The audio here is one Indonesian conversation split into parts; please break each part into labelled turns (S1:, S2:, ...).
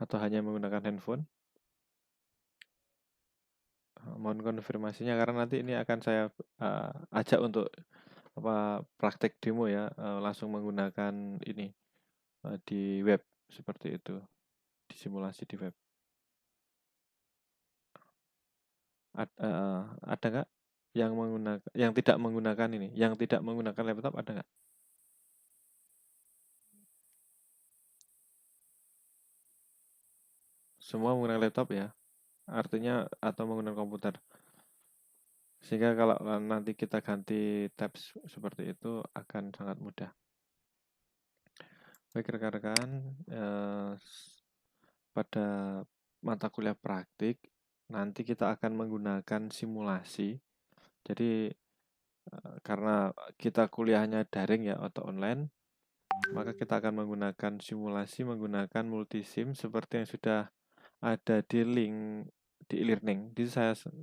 S1: atau hanya menggunakan handphone? Mohon konfirmasinya karena nanti ini akan saya ajak untuk praktek demo ya, langsung menggunakan ini di web seperti itu, disimulasi di web. Ada nggak yang tidak menggunakan ini, yang tidak menggunakan laptop ada nggak? Semua menggunakan laptop ya, artinya atau menggunakan komputer. Sehingga kalau nanti kita ganti tabs seperti itu akan sangat mudah. Baik rekan-rekan, pada mata kuliah praktik nanti kita akan menggunakan simulasi. Jadi karena kita kuliahnya daring ya atau online, maka kita akan menggunakan simulasi menggunakan multisim seperti yang sudah ada di link di e-learning. Jadi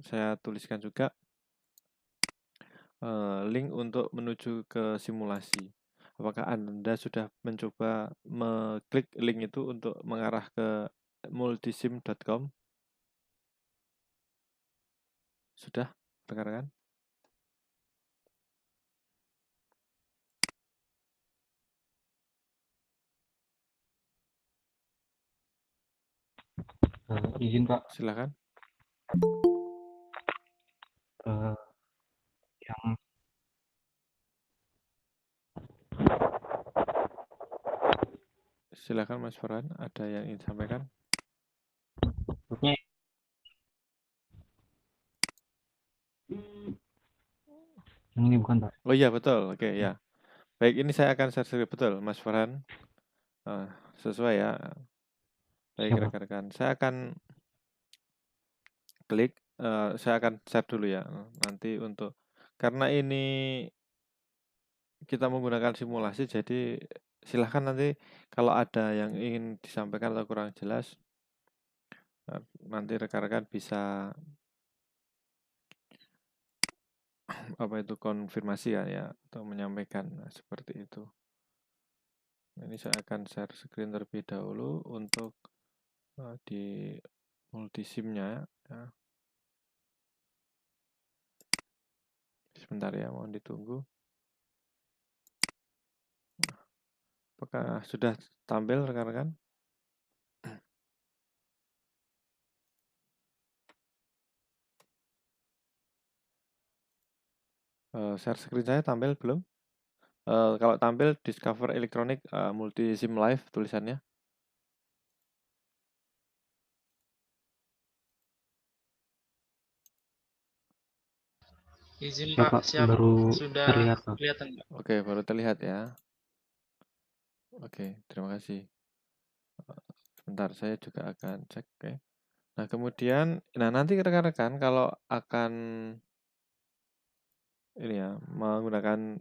S1: saya tuliskan juga link untuk menuju ke simulasi. Apakah Anda sudah mencoba mengklik link itu untuk mengarah ke multisim.com? Sudah, rekan-rekan?
S2: Izin Pak,
S1: Silakan.
S2: yang
S1: Silakan Mas Farhan, ada yang ingin disampaikan?
S2: maksudnya yang ini bukan Pak.
S1: Oh iya betul, oke ya. Baik, ini saya akan share screen betul, Mas Farhan. Sesuai ya. Baik
S2: Siapa?
S1: rekan-rekan, saya akan klik, saya akan share dulu ya. Nanti untuk karena ini kita menggunakan simulasi, jadi silahkan nanti kalau ada yang ingin disampaikan atau kurang jelas, nanti rekan-rekan bisa konfirmasi ya atau menyampaikan seperti itu. Ini saya akan share screen terlebih dahulu untuk di multisimnya ya. Sebentar ya, mohon ditunggu. Apakah sudah tampil rekan-rekan? Share screen saya tampil belum? Kalau tampil Discover Electronic Multisim Live tulisannya.
S3: Izin
S2: Siap,
S3: Pak,
S2: Pak.
S3: siap.
S2: Baru
S3: Sudah
S2: terlihat Pak.
S3: kelihatan Pak.
S1: Oke, baru terlihat ya. Oke, terima kasih. Sebentar, saya juga akan cek. Oke. Nah, kemudian, nanti rekan-rekan kalau akan ini ya menggunakan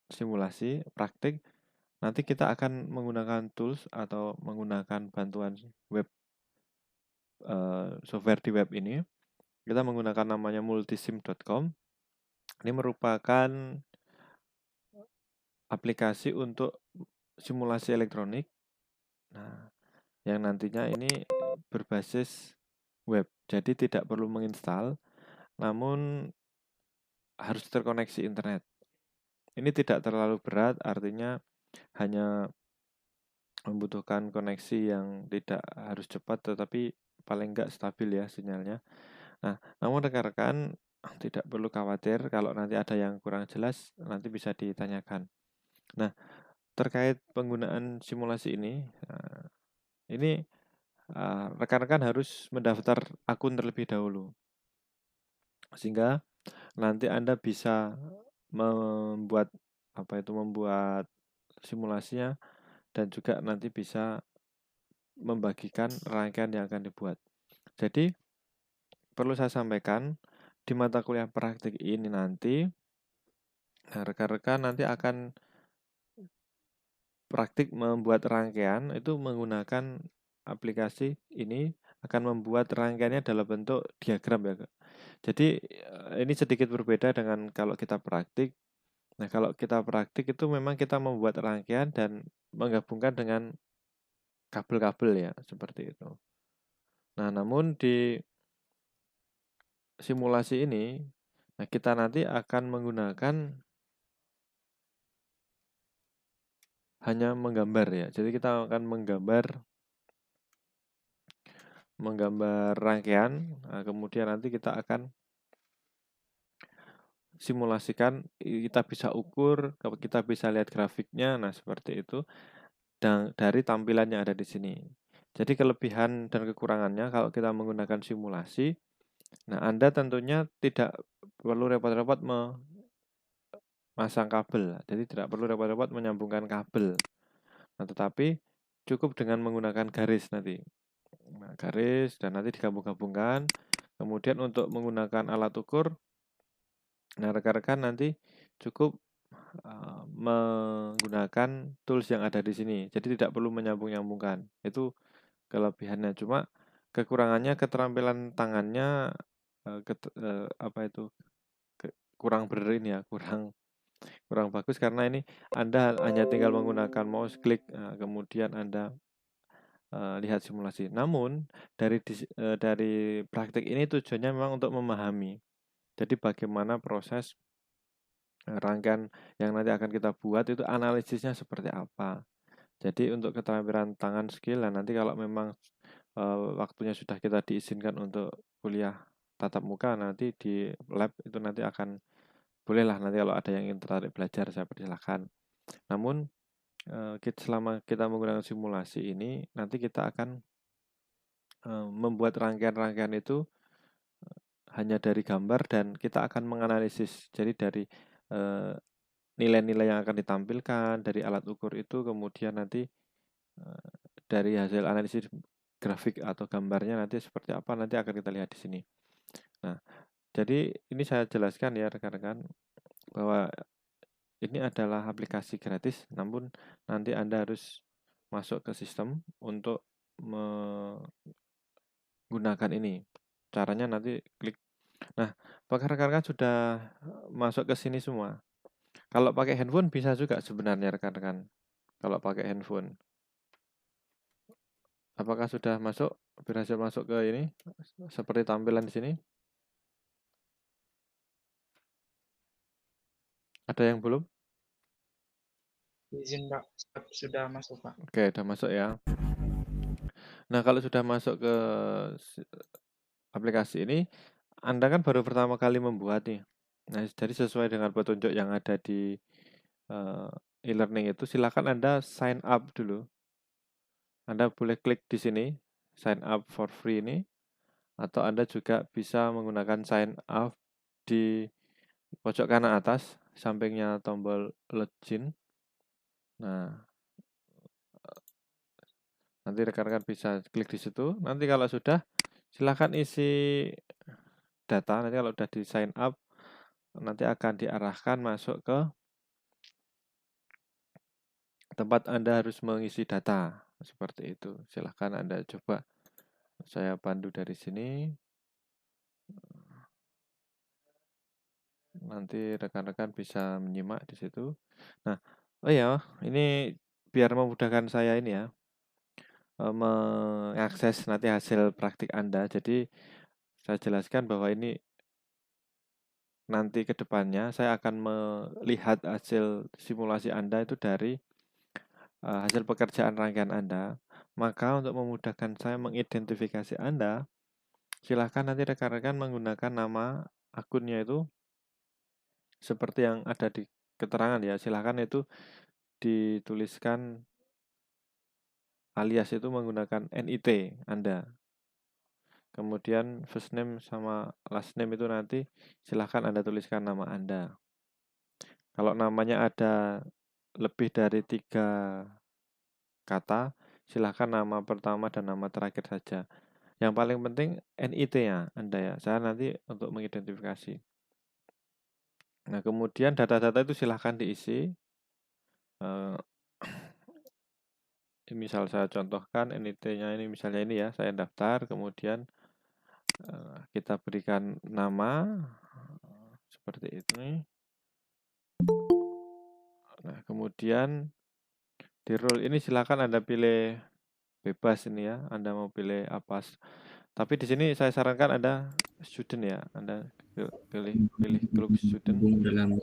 S1: simulasi praktik, nanti kita akan menggunakan tools atau menggunakan bantuan web software di web ini. Kita menggunakan namanya multisim.com. Ini merupakan aplikasi untuk simulasi elektronik. Nah, yang nantinya ini berbasis web. Jadi tidak perlu menginstal, namun harus terkoneksi internet. Ini tidak terlalu berat, artinya hanya membutuhkan koneksi yang tidak harus cepat, tetapi paling enggak stabil ya sinyalnya. Nah, namun rekan-rekan tidak perlu khawatir kalau nanti ada yang kurang jelas, nanti bisa ditanyakan. Nah, terkait penggunaan simulasi ini rekan-rekan harus mendaftar akun terlebih dahulu. Sehingga nanti Anda bisa membuat membuat simulasinya dan juga nanti bisa membagikan rangkaian yang akan dibuat. Jadi perlu saya sampaikan di mata kuliah praktik ini nanti rekan-rekan nanti akan praktik membuat rangkaian itu menggunakan aplikasi ini akan membuat rangkaiannya dalam bentuk diagram ya. Jadi ini sedikit berbeda dengan kalau kita praktik. Nah, kalau kita praktik itu memang kita membuat rangkaian dan menggabungkan dengan kabel-kabel ya, seperti itu. Nah, namun di simulasi ini, nah kita nanti akan menggunakan hanya menggambar ya. Jadi kita akan menggambar rangkaian, nah, kemudian nanti kita akan simulasikan, kita bisa ukur, kita bisa lihat grafiknya, nah seperti itu, dan dari tampilan yang ada di sini. Jadi kelebihan dan kekurangannya kalau kita menggunakan simulasi, nah Anda tentunya tidak perlu repot-repot memasang kabel, jadi tidak perlu repot-repot menyambungkan kabel. Nah, tetapi cukup dengan menggunakan garis nanti. Nah, garis dan nanti digabung-gabungkan. Kemudian untuk menggunakan alat ukur, nah rekan-rekan nanti cukup menggunakan tools yang ada di sini. Jadi tidak perlu menyambung-nyambungkan. Itu kelebihannya. Cuma kekurangannya keterampilan tangannya kurang berin ya, kurang bagus karena ini Anda hanya tinggal menggunakan mouse klik, kemudian Anda lihat simulasi. Namun dari praktik ini tujuannya memang untuk memahami. Jadi bagaimana proses rangkaian yang nanti akan kita buat itu analisisnya seperti apa. Jadi untuk keterampilan tangan skill, nanti kalau memang waktunya sudah kita diizinkan untuk kuliah tatap muka, nanti di lab itu nanti akan bolehlah nanti kalau ada yang ingin tertarik belajar, saya persilahkan. Namun selama kita menggunakan simulasi ini, nanti kita akan membuat rangkaian-rangkaian itu hanya dari gambar dan kita akan menganalisis. Jadi dari nilai-nilai yang akan ditampilkan dari alat ukur itu, kemudian nanti dari hasil analisis grafik atau gambarnya nanti seperti apa, nanti akan kita lihat di sini. Nah, jadi ini saya jelaskan ya rekan-rekan bahwa ini adalah aplikasi gratis, namun nanti Anda harus masuk ke sistem untuk menggunakan ini. Caranya nanti klik. Nah, apakah rekan-rekan sudah masuk ke sini semua? Kalau pakai handphone bisa juga sebenarnya rekan-rekan. Kalau pakai handphone. Apakah sudah berhasil masuk ke ini? Seperti tampilan di sini? Ada yang belum?
S3: Izin Pak, sudah masuk Pak.
S1: Oke, sudah masuk ya. Nah, kalau sudah masuk ke aplikasi ini, Anda kan baru pertama kali membuat nih. Nah, jadi sesuai dengan petunjuk yang ada di e-learning itu, silakan Anda sign up dulu. Anda boleh klik di sini, sign up for free ini, atau Anda juga bisa menggunakan sign up di pojok kanan atas, sampingnya tombol login. Nah, nanti rekan-rekan bisa klik di situ. Nanti kalau sudah, silakan isi data. Nanti kalau sudah di sign up, nanti akan diarahkan masuk ke tempat Anda harus mengisi data. Seperti itu. Silakan Anda coba. Saya pandu dari sini. Nanti rekan-rekan bisa menyimak di situ. Nah, oh ya, ini biar memudahkan saya ini ya, mengakses nanti hasil praktik Anda. Jadi saya jelaskan bahwa ini nanti ke depannya saya akan melihat hasil simulasi Anda itu dari hasil pekerjaan rangkaian Anda. Maka untuk memudahkan saya mengidentifikasi Anda, silahkan nanti rekan-rekan menggunakan nama akunnya itu seperti yang ada di keterangan ya. Silahkan itu dituliskan alias itu menggunakan NIT Anda. Kemudian first name sama last name itu nanti silahkan Anda tuliskan nama Anda. Kalau namanya ada lebih dari 3 kata, silahkan nama pertama dan nama terakhir saja. Yang paling penting NIT-nya Anda ya. Saya nanti untuk mengidentifikasi. Nah, kemudian data-data itu silahkan diisi. Misal saya contohkan NIT-nya ini misalnya ini ya, saya daftar, kemudian kita berikan nama seperti ini. Nah, kemudian di role ini silakan Anda pilih bebas ini ya, Anda mau pilih apa. Tapi di sini saya sarankan Anda student ya, Anda pilih grup student.
S2: dalam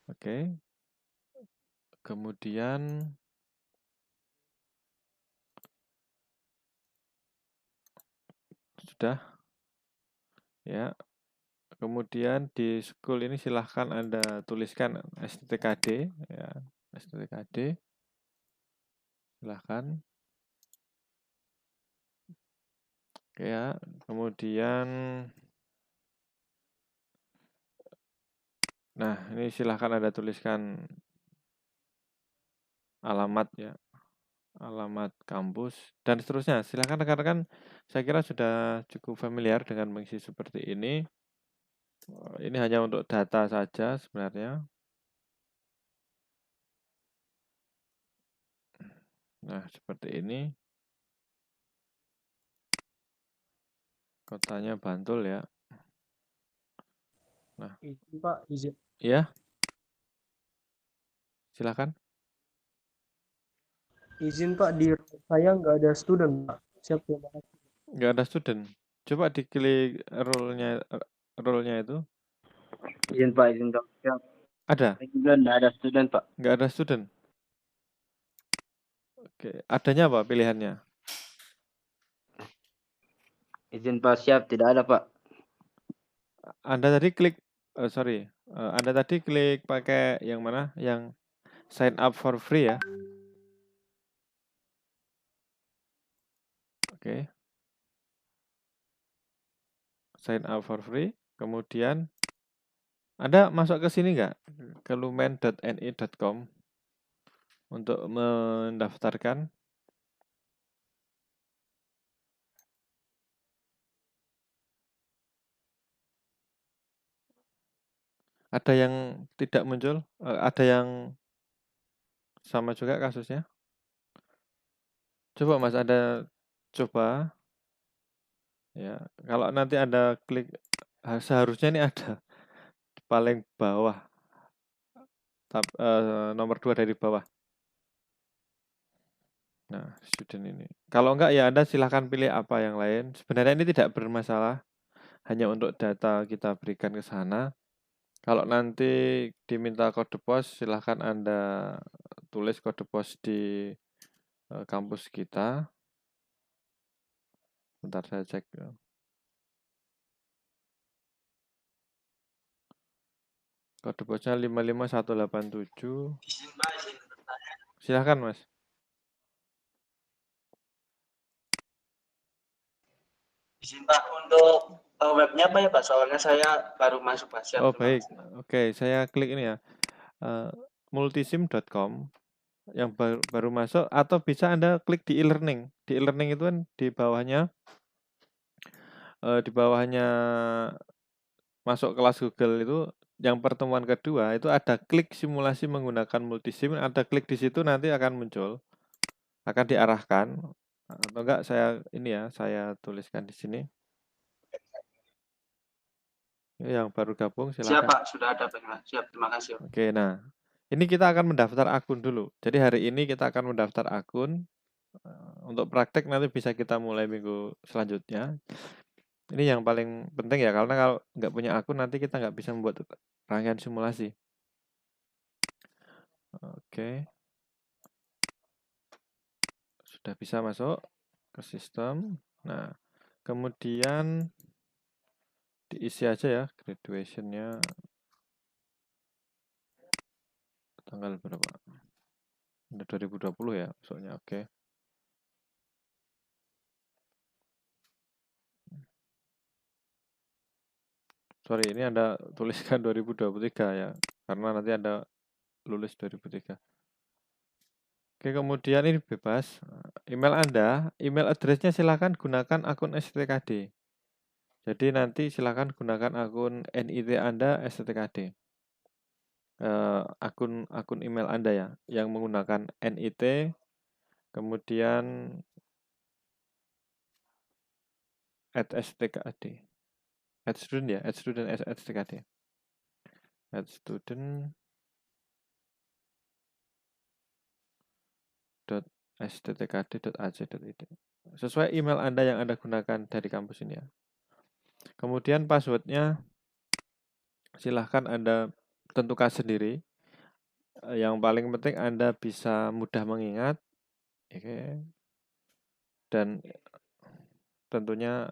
S1: Oke. Kemudian sudah ya. Kemudian di school ini silahkan Anda tuliskan STKD ya, STKD. Silahkan. Oke ya. Kemudian nah, ini silahkan Anda tuliskan alamat ya, alamat kampus dan seterusnya. Silahkan rekan-rekan, saya kira sudah cukup familiar dengan mengisi seperti ini. Ini hanya untuk data saja sebenarnya. Nah, seperti ini. Kotanya Bantul ya. Nah,
S4: Izin Pak, izin.
S1: ya. Silakan.
S4: Izin Pak, di saya nggak ada student Pak. Siap, terima kasih.
S1: Nggak ada student. Coba diklik role-nya itu.
S5: Izin Pak, izin Pak. Siap.
S1: Ada?
S5: Nggak ada student Pak.
S1: Nggak ada student. Oke, adanya apa pilihannya?
S5: Izin Pak, siap. Tidak ada Pak.
S1: Anda tadi klik, Anda tadi klik pakai yang mana? Yang sign up for free ya? Oke. Sign up for free. Kemudian Anda masuk ke sini nggak? Ke lumen.ni.com untuk mendaftarkan. Ada yang tidak muncul? Ada yang sama juga kasusnya? Coba Mas, Anda coba. Ya, kalau nanti Anda klik, seharusnya ini ada paling bawah, nomor 2 dari bawah. Nah, student ini. Kalau enggak ya Anda silahkan pilih apa yang lain. Sebenarnya ini tidak bermasalah, hanya untuk data kita berikan ke sana. Kalau nanti diminta kode pos, silahkan Anda tulis kode pos di kampus kita. Bentar saya cek. Kode posnya 55187. Silahkan Mas.
S5: Izin Pak, untuk webnya apa ya Pak? Soalnya saya baru masuk Pak. Siap.
S1: Oh baik, oke, saya klik ini ya, multisim.com yang baru masuk, atau bisa Anda klik di e-learning. Di e-learning itu kan di bawahnya masuk kelas Google itu, yang pertemuan kedua itu ada klik simulasi menggunakan multisim. Ada klik di situ nanti akan muncul, akan diarahkan, atau enggak saya tuliskan di sini. Yang baru gabung silakan.
S5: Siap Pak, sudah ada Pak. Siap, terima kasih.
S1: Oke, nah ini kita akan mendaftar akun dulu. Jadi hari ini kita akan mendaftar akun. Untuk praktek nanti bisa kita mulai minggu selanjutnya. Ini yang paling penting ya, karena kalau nggak punya akun nanti kita nggak bisa membuat rangkaian simulasi. Oke. Sudah bisa masuk ke sistem. Nah, kemudian diisi aja ya graduation-nya tanggal berapa? 2020 ya, maksudnya. Oke. Sorry, ini Anda tuliskan 2023 ya, karena nanti Anda lulus 2003. Oke, kemudian ini bebas. Email Anda, email address-nya silakan gunakan akun STKD. Jadi nanti silakan gunakan akun NIT Anda STKD. Akun email Anda ya, yang menggunakan NIT, kemudian @STKD. @student ya, @student STKD. @student sdtkd.ac.id. Sesuai email Anda yang Anda gunakan dari kampus ini ya. Kemudian passwordnya silahkan Anda tentukan sendiri. Yang paling penting Anda bisa mudah mengingat, oke. Dan tentunya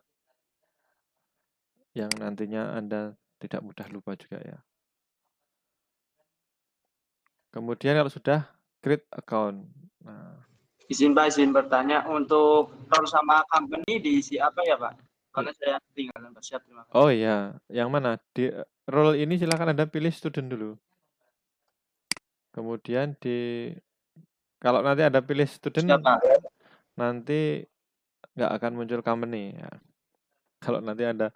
S1: yang nantinya Anda tidak mudah lupa juga ya. Kemudian kalau sudah create account. Nah,
S5: Izin Pak, izin bertanya, untuk role sama company diisi apa ya Pak? Karena saya ketinggalan Pak. Siap, terima kasih.
S1: oh iya, yang mana? Di role ini silahkan Anda pilih student dulu. Kemudian kalau nanti Anda pilih student,
S5: Siap Pak.
S1: nanti nggak akan muncul company ya. Kalau nanti Anda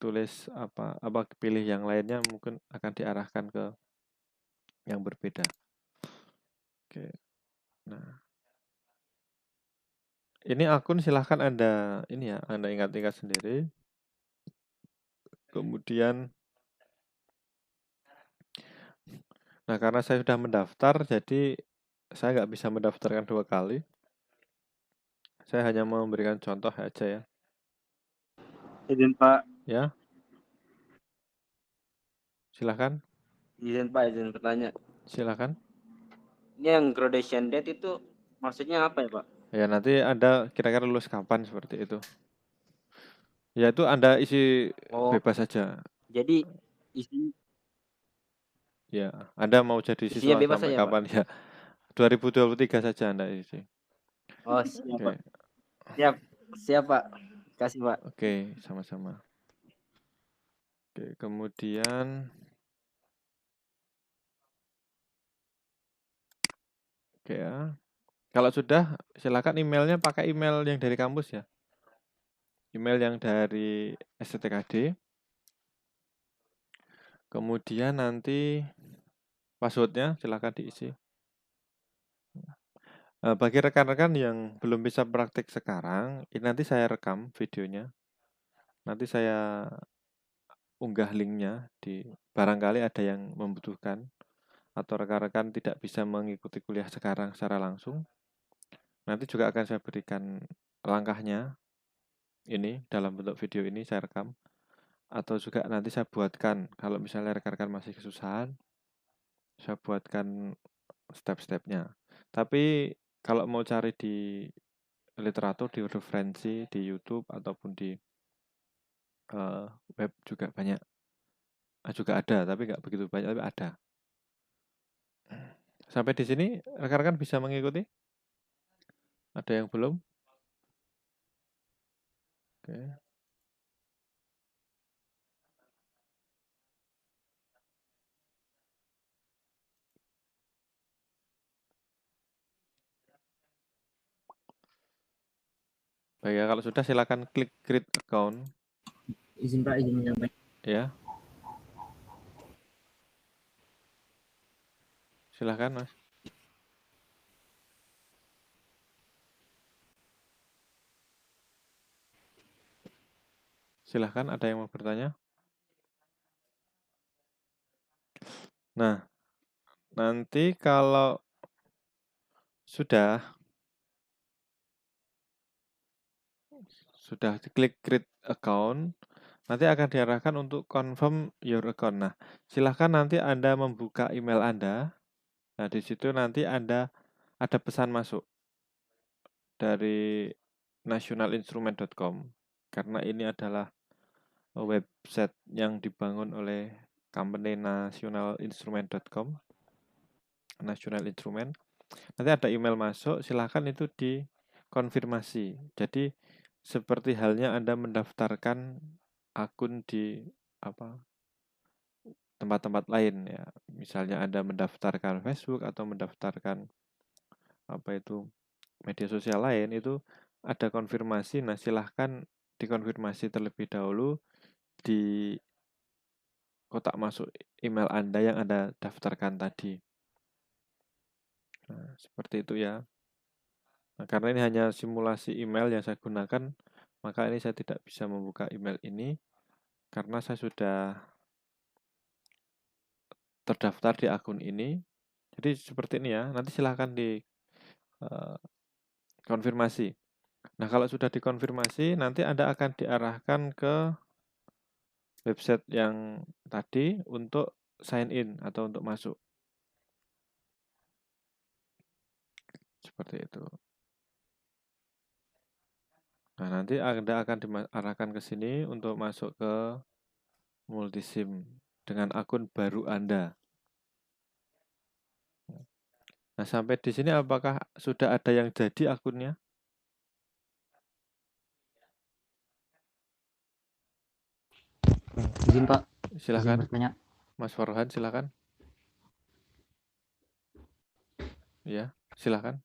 S1: tulis apa pilih yang lainnya, mungkin akan diarahkan ke yang berbeda. Oke. Nah, ini akun silahkan Anda Anda ingat-ingat sendiri. Kemudian, nah karena saya sudah mendaftar, jadi saya nggak bisa mendaftarkan 2 kali. Saya hanya memberikan contoh aja ya.
S5: Izin Pak.
S1: Ya. Silahkan.
S6: Izin Pak, izin bertanya.
S1: Silahkan.
S6: Ini yang graduation date itu maksudnya apa ya Pak?
S1: Ya nanti Anda kira-kira lulus kapan seperti itu. Ya itu Anda isi bebas saja.
S6: Jadi isi
S1: Ya, Anda mau jadi
S6: isinya
S1: siswa
S6: bebas
S1: sampai
S6: saja
S1: kapan ya? 2023 saja Anda isi.
S6: Oh siap
S1: Oke.
S6: Pak. Siap Pak. Kasih Pak.
S1: Oke, sama-sama. Oke, kemudian oke ya. Kalau sudah, silakan emailnya pakai email yang dari kampus ya. Email yang dari STTKD. Kemudian nanti passwordnya silakan diisi. Bagi rekan-rekan yang belum bisa praktik sekarang, ini nanti saya rekam videonya. Nanti saya unggah linknya barangkali ada yang membutuhkan atau rekan-rekan tidak bisa mengikuti kuliah sekarang secara langsung. Nanti juga akan saya berikan langkahnya ini dalam bentuk video ini saya rekam. Atau juga nanti saya buatkan, kalau misalnya rekan-rekan masih kesusahan, saya buatkan step-stepnya. Tapi kalau mau cari di literatur, di referensi, di YouTube, ataupun di web juga banyak. Juga ada, tapi nggak begitu banyak, tapi ada. Sampai di sini, rekan-rekan bisa mengikuti? Ada yang belum? Oke. Baik ya, kalau sudah silakan klik create account.
S6: Izin Pak, izin menyampaikan.
S1: Ya. Silakan, Mas. Silahkan, ada yang mau bertanya? Nah, nanti kalau sudah klik create account, nanti akan diarahkan untuk confirm your account. Nah, silahkan nanti Anda membuka email Anda. Nah, di situ nanti Anda ada pesan masuk dari nationalinstrument.com. Karena ini adalah website yang dibangun oleh company nationalinstrument.com. National Instrument. Nanti ada email masuk, silahkan itu dikonfirmasi. Jadi seperti halnya Anda mendaftarkan akun di tempat-tempat lain ya. Misalnya Anda mendaftarkan Facebook atau mendaftarkan media sosial lain, itu ada konfirmasi. Nah, silahkan dikonfirmasi terlebih dahulu di kotak masuk email Anda yang Anda daftarkan tadi. Nah, seperti itu ya. Nah, karena ini hanya simulasi email yang saya gunakan, maka ini saya tidak bisa membuka email ini karena saya sudah terdaftar di akun ini. Jadi seperti ini ya. Nanti silahkan konfirmasi. Nah, kalau sudah dikonfirmasi, nanti Anda akan diarahkan ke website yang tadi untuk sign in atau untuk masuk. Seperti itu. Nah, nanti Anda akan diarahkan ke sini untuk masuk ke Multisim dengan akun baru Anda. Nah, sampai di sini apakah sudah ada yang jadi akunnya?
S2: Izin Pak, izin
S1: Silakan,
S2: bertanya.
S1: Mas Farhan, silakan. Ya, silakan.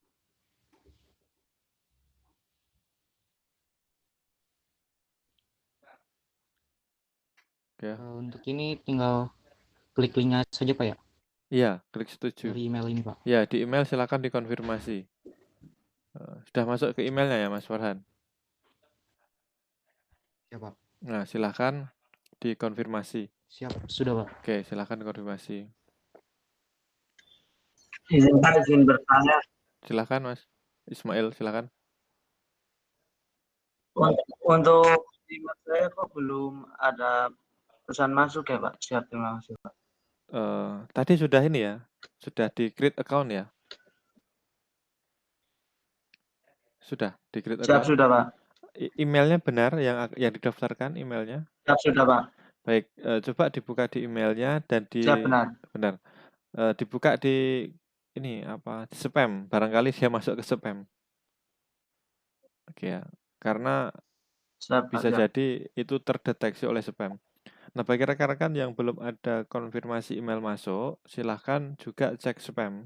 S1: Oke.
S2: Untuk ini tinggal klik linknya saja Pak ya,
S1: Iya, klik setuju.
S2: dari email ini Pak.
S1: Ya, di email silakan dikonfirmasi. Sudah masuk ke emailnya ya, Mas Farhan?
S2: Siap Pak.
S1: Nah, silakan dikonfirmasi.
S2: Siap, sudah Pak.
S1: Oke, silakan konfirmasi.
S5: Izin bertanya.
S1: Silakan, Mas Ismail, silakan.
S5: Untuk email saya kok belum ada pesan masuk ya Pak? Siap, terima kasih Pak.
S1: Tadi sudah ini ya, sudah di create account ya? Sudah di create
S5: Siap,
S1: account?
S5: sudah Pak.
S1: Emailnya benar yang didaftarkan emailnya?
S5: Siap, sudah Pak.
S1: Baik, coba dibuka di emailnya dan
S5: Siap, benar.
S1: benar. Dibuka di ini apa? Spam. Barangkali dia masuk ke spam. Oke ya. Karena
S5: Siap, Pak.
S1: bisa
S5: Siap.
S1: jadi itu terdeteksi oleh spam. Nah, bagi rekan-rekan yang belum ada konfirmasi email masuk, silahkan juga cek spam.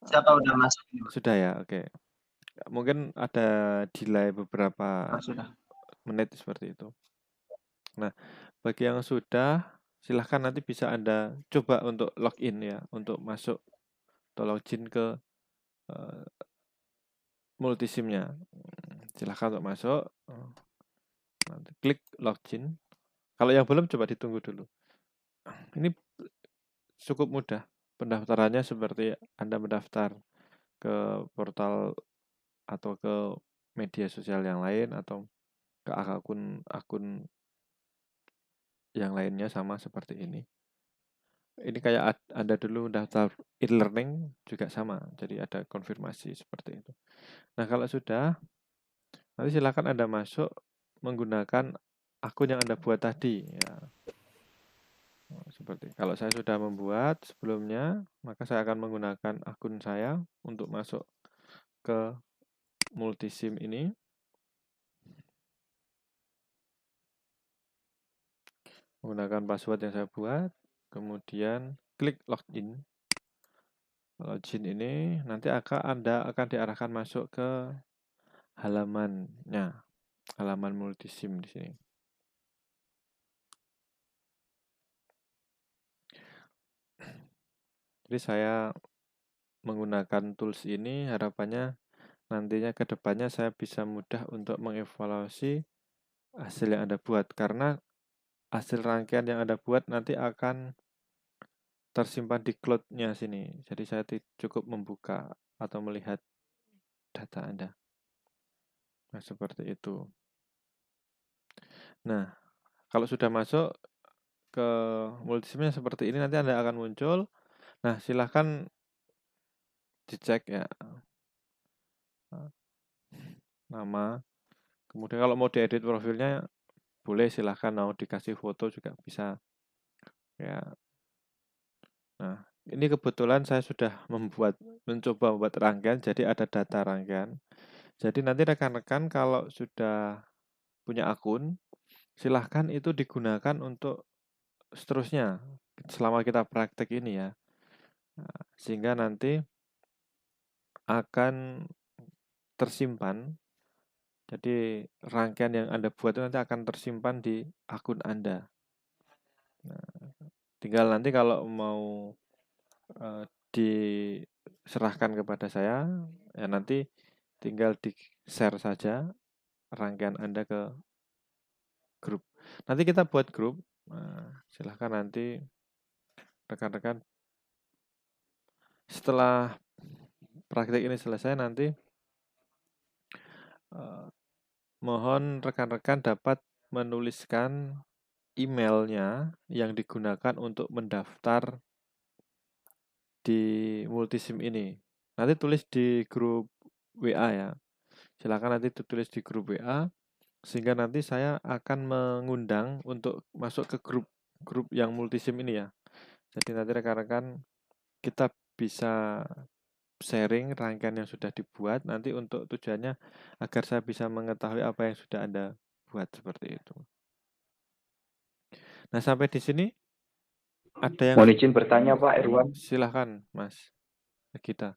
S5: Siapa udah masuk?
S1: Sudah ya, oke. Mungkin ada delay beberapa
S5: Sudah.
S1: menit seperti itu. Nah, bagi yang sudah, silahkan nanti bisa Anda coba untuk login ya, untuk masuk atau login ke multisimnya. Silahkan untuk masuk. Nanti klik login. Kalau yang belum, coba ditunggu dulu. Ini cukup mudah. Pendaftarannya seperti Anda mendaftar ke portal atau ke media sosial yang lain atau ke akun yang lainnya sama seperti ini. Ini kayak Anda dulu daftar e-learning juga sama, jadi ada konfirmasi seperti itu. Nah, kalau sudah, nanti silakan Anda masuk menggunakan akun yang Anda buat tadi ya. Seperti kalau saya sudah membuat sebelumnya, maka saya akan menggunakan akun saya untuk masuk ke Multisim ini. Menggunakan password yang saya buat, kemudian klik login. Login ini nanti Anda akan diarahkan masuk ke halamannya, halaman Multisim di sini. Jadi saya menggunakan tools ini harapannya nantinya ke depannya saya bisa mudah untuk mengevaluasi hasil yang Anda buat, karena hasil rangkaian yang Anda buat nanti akan tersimpan di cloud-nya sini. Jadi saya cukup membuka atau melihat data Anda. Nah, seperti itu. Nah, kalau sudah masuk ke multisimnya seperti ini, nanti Anda akan muncul. Nah, silahkan dicek ya. Nama. Kemudian kalau mau diedit profilnya, boleh silahkan mau dikasih foto juga bisa. Ya. Nah, ini kebetulan saya sudah mencoba membuat rangkaian, jadi ada data rangkaian. Jadi nanti rekan-rekan kalau sudah punya akun, silahkan itu digunakan untuk seterusnya selama kita praktek ini ya. Nah, sehingga nanti akan tersimpan. Jadi rangkaian yang Anda buat itu nanti akan tersimpan di akun Anda. Nah, tinggal nanti kalau mau diserahkan kepada saya, ya nanti tinggal di-share saja rangkaian Anda ke grup. Nanti kita buat grup. Nah, silahkan nanti rekan-rekan setelah praktik ini selesai nanti mohon rekan-rekan dapat menuliskan emailnya yang digunakan untuk mendaftar di Multisim ini. Nanti tulis di grup WA ya. Silakan nanti tulis di grup WA sehingga nanti saya akan mengundang untuk masuk ke grup yang Multisim ini ya. Jadi nanti rekan-rekan kita bisa sharing rangkaian yang sudah dibuat nanti untuk tujuannya agar saya bisa mengetahui apa yang sudah Anda buat seperti itu. Nah, sampai di sini ada yang
S7: Mohon izin bertanya Pak Irwan.
S1: silahkan Mas Gita.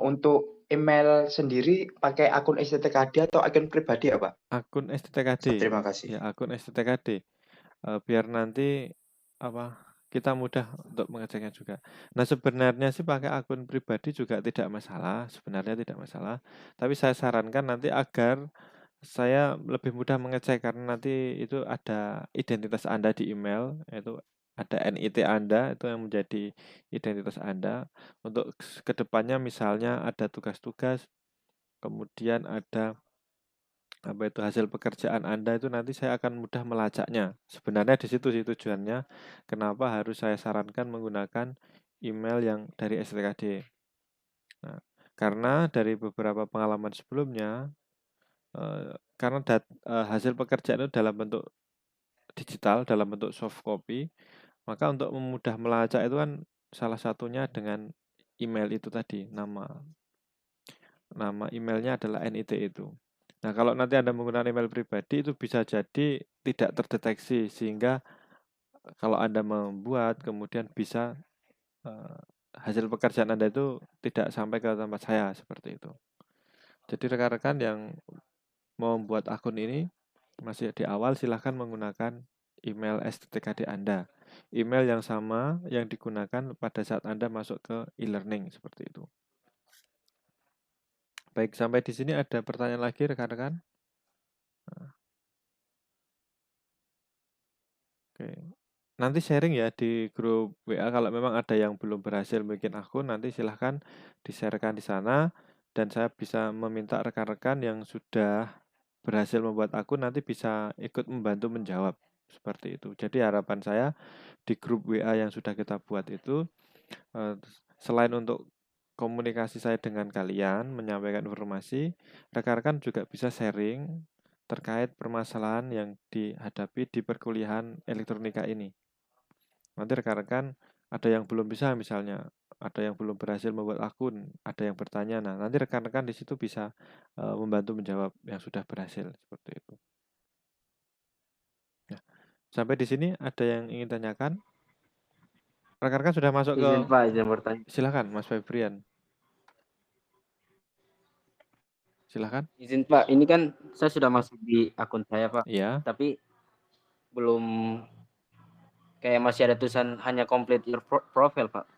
S7: Untuk email sendiri pakai akun STTKD atau akun pribadi ya Pak?
S1: Akun STTKD.
S7: Terima kasih.
S1: Ya, akun STTKD. Biar nanti kita mudah untuk mengeceknya juga. Nah, sebenarnya sih pakai akun pribadi juga tidak masalah, sebenarnya tidak masalah. Tapi saya sarankan nanti agar saya lebih mudah mengecek karena nanti itu ada identitas Anda di email, yaitu ada NIT Anda itu yang menjadi identitas Anda. Untuk kedepannya misalnya ada tugas-tugas, kemudian ada hasil pekerjaan Anda itu nanti saya akan mudah melacaknya. Sebenarnya di situ sih tujuannya kenapa harus saya sarankan menggunakan email yang dari STKD. Nah, karena dari beberapa pengalaman sebelumnya karena hasil pekerjaan itu dalam bentuk digital, dalam bentuk soft copy, maka untuk memudah melacak itu kan salah satunya dengan email itu tadi, nama emailnya adalah NIT itu. Nah, kalau nanti Anda menggunakan email pribadi itu bisa jadi tidak terdeteksi sehingga kalau Anda membuat kemudian bisa hasil pekerjaan Anda itu tidak sampai ke tempat saya seperti itu. Jadi rekan-rekan yang mau membuat akun ini masih di awal silahkan menggunakan email STTKD Anda. Email yang sama yang digunakan pada saat Anda masuk ke e-learning seperti itu. Baik, sampai di sini ada pertanyaan lagi rekan-rekan? Oke. Nanti sharing ya di grup WA kalau memang ada yang belum berhasil bikin akun nanti silahkan di-sharekan di sana dan saya bisa meminta rekan-rekan yang sudah berhasil membuat akun nanti bisa ikut membantu menjawab seperti itu. Jadi harapan saya di grup WA yang sudah kita buat itu selain untuk komunikasi saya dengan kalian, menyampaikan informasi, rekan-rekan juga bisa sharing terkait permasalahan yang dihadapi di perkuliahan elektronika ini. Nanti rekan-rekan ada yang belum bisa misalnya, ada yang belum berhasil membuat akun, ada yang bertanya. Nah, nanti rekan-rekan di situ bisa membantu menjawab yang sudah berhasil seperti itu. Ya. Sampai di sini ada yang ingin tanyakan? Rekan-rekan sudah masuk ke...
S6: Izin Pak, izin bertanya.
S1: Silakan Mas Febrian. Silakan.
S6: Izin Pak, ini kan saya sudah masuk di akun saya Pak.
S1: Iya.
S6: Tapi belum kayak masih ada tulisan hanya complete your profile Pak.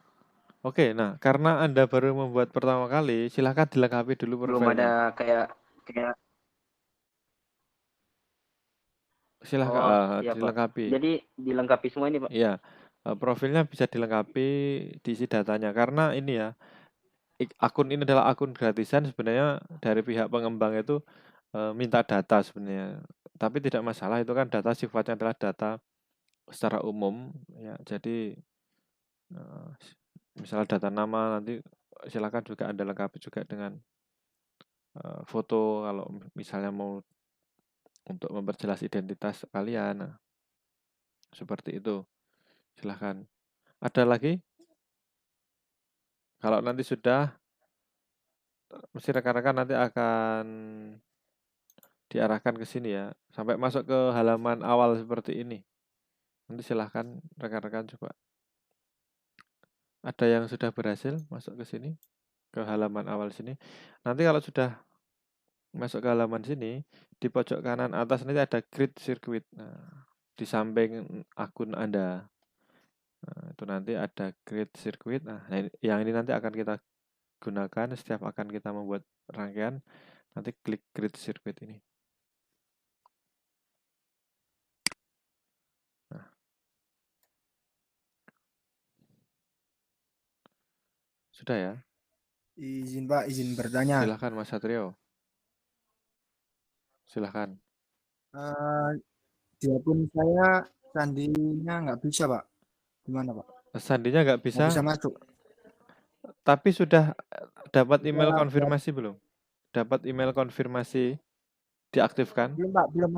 S1: Oke, nah karena Anda baru membuat pertama kali, silahkan dilengkapi dulu
S6: Belum
S1: profilnya.
S6: ada kayak
S1: Silahkan
S6: iya Pak.
S1: dilengkapi.
S6: Jadi dilengkapi semua ini Pak.
S1: Iya, profilnya bisa dilengkapi, diisi datanya. Karena ini ya, akun ini adalah akun gratisan sebenarnya dari pihak pengembang itu minta data sebenarnya. Tapi tidak masalah, itu kan data sifatnya adalah data secara umum. Ya, jadi misalnya data nama nanti silakan juga Anda lengkapi juga dengan foto kalau misalnya mau untuk memperjelas identitas kalian. Nah, seperti itu. Silahkan. Ada lagi? Kalau nanti sudah, mesti rekan-rekan nanti akan diarahkan ke sini ya. Sampai masuk ke halaman awal seperti ini. Nanti silahkan rekan-rekan coba. Ada yang sudah berhasil masuk ke sini, ke halaman awal sini. Nanti kalau sudah masuk ke halaman sini, di pojok kanan atas nanti ada Create Circuit. Nah, di samping akun Anda. Nah, itu nanti ada Create Circuit. Nah, yang ini nanti akan kita gunakan setiap akan kita membuat rangkaian. Nanti klik Create Circuit ini. Nah. Sudah ya?
S8: Izin Pak, izin bertanya.
S1: Silahkan Mas Satrio. Silahkan.
S8: Eh, di akun saya sandinya nggak bisa Pak. Gimana Pak?
S1: Sandinya nggak
S8: Nggak bisa
S1: bisa,
S8: masuk.
S1: tapi sudah dapat email
S8: Udah,
S1: konfirmasi belum? Dapat email konfirmasi diaktifkan?
S8: belum Pak, belum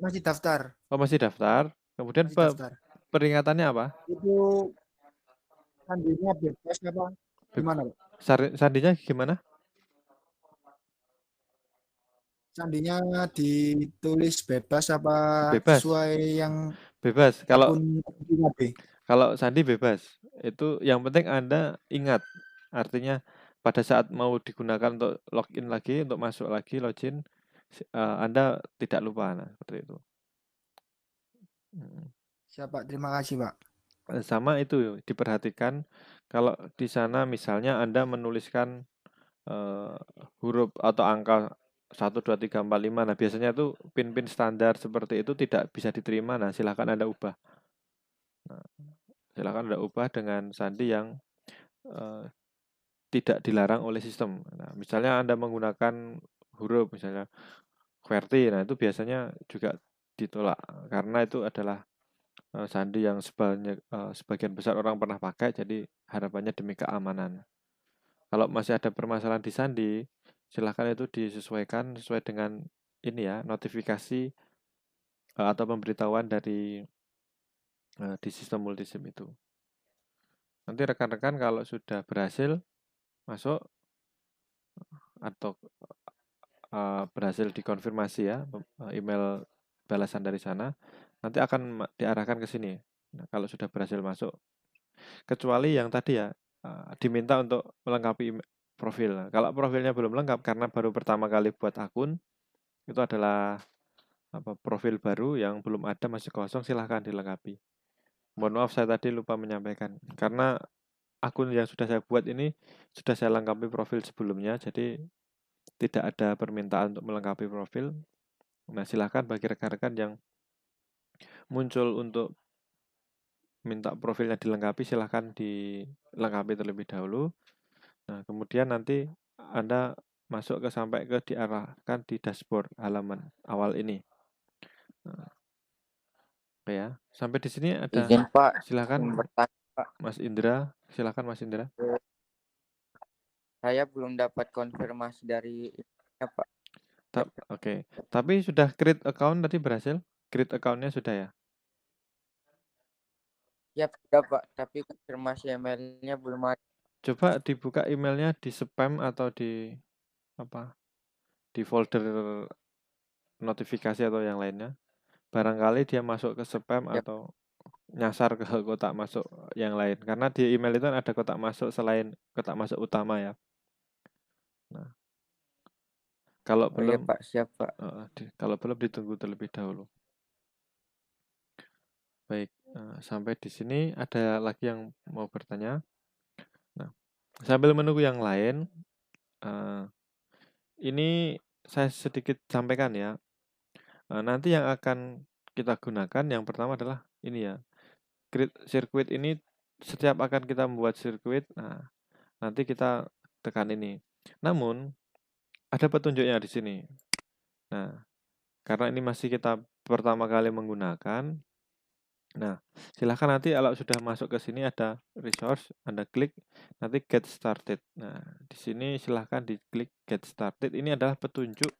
S8: masih daftar.
S1: Oh, masih daftar. Kemudian
S8: Masih daftar.
S1: peringatannya apa?
S8: Itu sandinya bebas apa? Gimana Pak?
S1: Sandinya gimana?
S8: Sandinya ditulis bebas apa
S1: Bebas.
S8: sesuai yang
S1: Bebas. Kalau
S8: akun pribadi?
S1: kalau sandi bebas. Itu yang penting Anda ingat. Artinya pada saat mau digunakan untuk login lagi, untuk masuk lagi, login, Anda tidak lupa. Nah, seperti itu.
S8: Siap Pak, terima kasih Pak.
S1: Sama itu diperhatikan kalau di sana misalnya Anda menuliskan huruf atau angka 1, 2, 3, 4, 5. Nah, biasanya itu pin-pin standar seperti itu tidak bisa diterima. Nah, silakan Anda ubah. Nah, silakan Anda ubah dengan sandi yang tidak dilarang oleh sistem. Nah, misalnya Anda menggunakan huruf misalnya QWERTY, nah itu biasanya juga ditolak karena itu adalah sandi yang sebagian besar orang pernah pakai, jadi harapannya demi keamanan. Kalau masih ada permasalahan di sandi, silakan itu disesuaikan sesuai dengan ini ya, notifikasi atau pemberitahuan dari di sistem multisim itu. Nanti rekan-rekan kalau sudah berhasil masuk atau berhasil dikonfirmasi ya email balasan dari sana, nanti akan diarahkan ke sini. Nah, kalau sudah berhasil masuk, kecuali yang tadi ya diminta untuk melengkapi profil. Nah, kalau profilnya belum lengkap karena baru pertama kali buat akun, itu adalah profil baru yang belum ada, masih kosong, silahkan dilengkapi. Mohon maaf saya tadi lupa menyampaikan karena akun yang sudah saya buat ini sudah saya lengkapi profil sebelumnya, jadi tidak ada permintaan untuk melengkapi profil. Nah, silahkan bagi rekan-rekan yang muncul untuk minta profilnya dilengkapi, silahkan dilengkapi terlebih dahulu. Nah, kemudian nanti Anda masuk sampai ke diarahkan di dashboard halaman awal ini. Nah, oke ya. Sampai di sini ada.
S9: Izin Pak,
S1: Silakan
S9: bertanya Pak.
S1: Mas Indra, silakan Mas Indra.
S9: Saya belum dapat konfirmasi dari Pak.
S1: Oke. Tapi sudah create account tadi berhasil? Create accountnya sudah ya?
S9: Ya sudah Pak, tapi konfirmasi emailnya belum ada.
S1: Coba dibuka emailnya di spam atau di di folder notifikasi atau yang lainnya. Barangkali dia masuk ke spam atau nyasar ke kotak masuk yang lain. Karena di email itu ada kotak masuk selain kotak masuk utama ya. Nah, kalau belum,
S9: ya Pak, siap Pak.
S1: Kalau belum ditunggu terlebih dahulu. Baik, sampai di sini ada lagi yang mau bertanya. Nah, sambil menunggu yang lain, ini saya sedikit sampaikan ya. Nanti yang akan kita gunakan yang pertama adalah ini ya. Create sirkuit ini setiap akan kita membuat sirkuit, nah nanti kita tekan ini. Namun ada petunjuknya di sini. Nah, karena ini masih kita pertama kali menggunakan, nah silahkan nanti kalau sudah masuk ke sini ada resource, Anda klik nanti get started. Nah, di sini silahkan diklik get started. Ini adalah petunjuk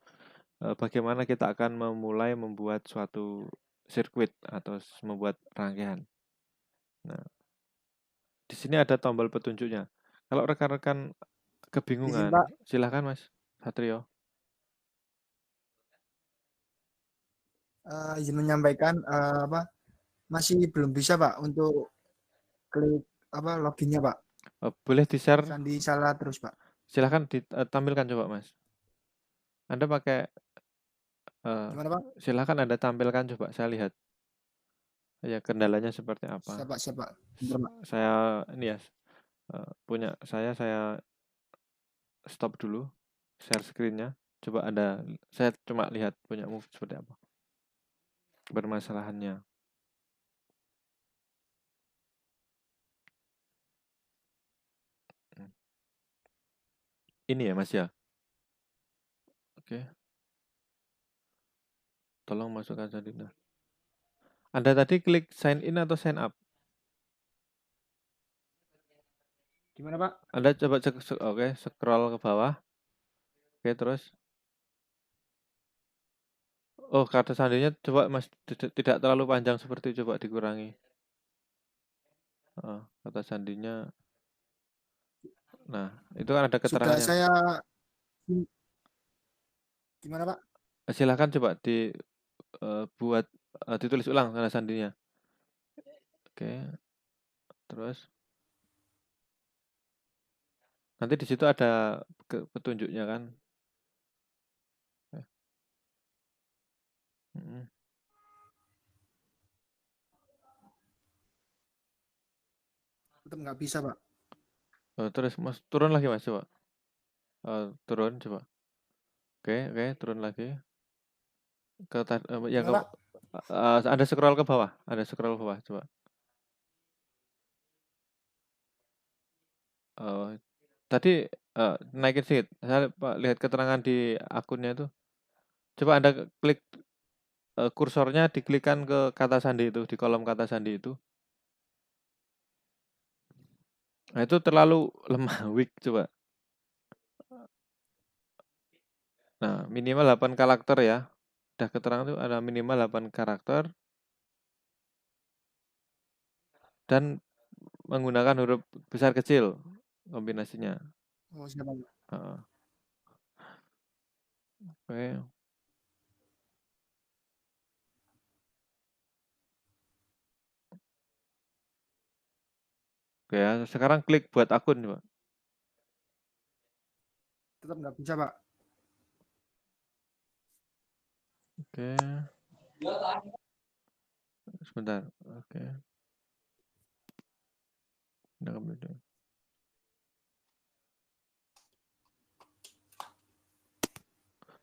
S1: bagaimana kita akan memulai membuat suatu sirkuit atau membuat rangkaian. Nah, di sini ada tombol petunjuknya. Kalau rekan-rekan kebingungan, silahkan Mas Satrio.
S8: Izin menyampaikan masih belum bisa Pak untuk klik loginnya Pak.
S1: Boleh di-share.
S8: Sandi salah terus Pak.
S1: Silahkan ditampilkan coba Mas. Anda pakai
S8: gimana Pak?
S1: Silahkan Anda tampilkan coba, saya lihat. Ya, kendalanya seperti apa.
S8: Siapa?
S1: Saya ini ya saya stop dulu share screen-nya. Coba saya cuma lihat punyamu seperti apa permasalahannya. ini ya Mas ya. Oke, tolong masukkan sandi. Nah, Anda tadi klik sign in atau sign up?
S4: Gimana Pak?
S1: Anda coba oke, scroll ke bawah. Oke, terus. Oh, kata sandinya coba Mas tidak terlalu panjang seperti coba dikurangi. Kata sandinya. Nah, itu kan ada
S8: Sudah
S1: keterangannya.
S8: saya gimana Pak?
S1: Silahkan coba buat ditulis ulang kata sandinya. Oke, terus nanti di situ ada petunjuknya kan.
S8: Tetap nggak bisa Pak.
S1: Terus Mas turun lagi Mas coba. Turun coba. Oke, turun lagi. Yang
S8: Gimana, Pak?
S1: ada scroll ke bawah, coba. Tadi naikin sedikit. Saya lihat keterangan di akunnya itu. Coba Anda klik kursornya, diklikkan ke kata sandi itu, di kolom kata sandi itu. Nah, itu terlalu lemah, weak coba. Nah, minimal 8 karakter ya. Udah keterangan itu ada minimal 8 karakter. Dan menggunakan huruf besar kecil kombinasinya.
S8: Oh, siapa Pak?
S1: Oke. Oke ya, sekarang klik buat akun coba.
S8: Tetap nggak bisa Pak.
S1: Oke. Sebentar. Oke.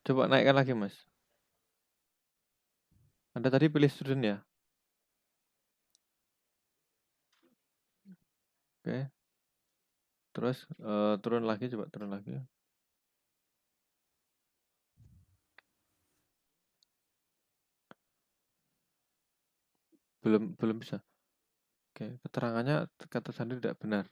S1: Coba naikkan lagi Mas. Anda tadi pilih student ya? Oke. Terus turun lagi, coba turun lagi. Belum bisa. Oke, keterangannya kata sandi tidak benar.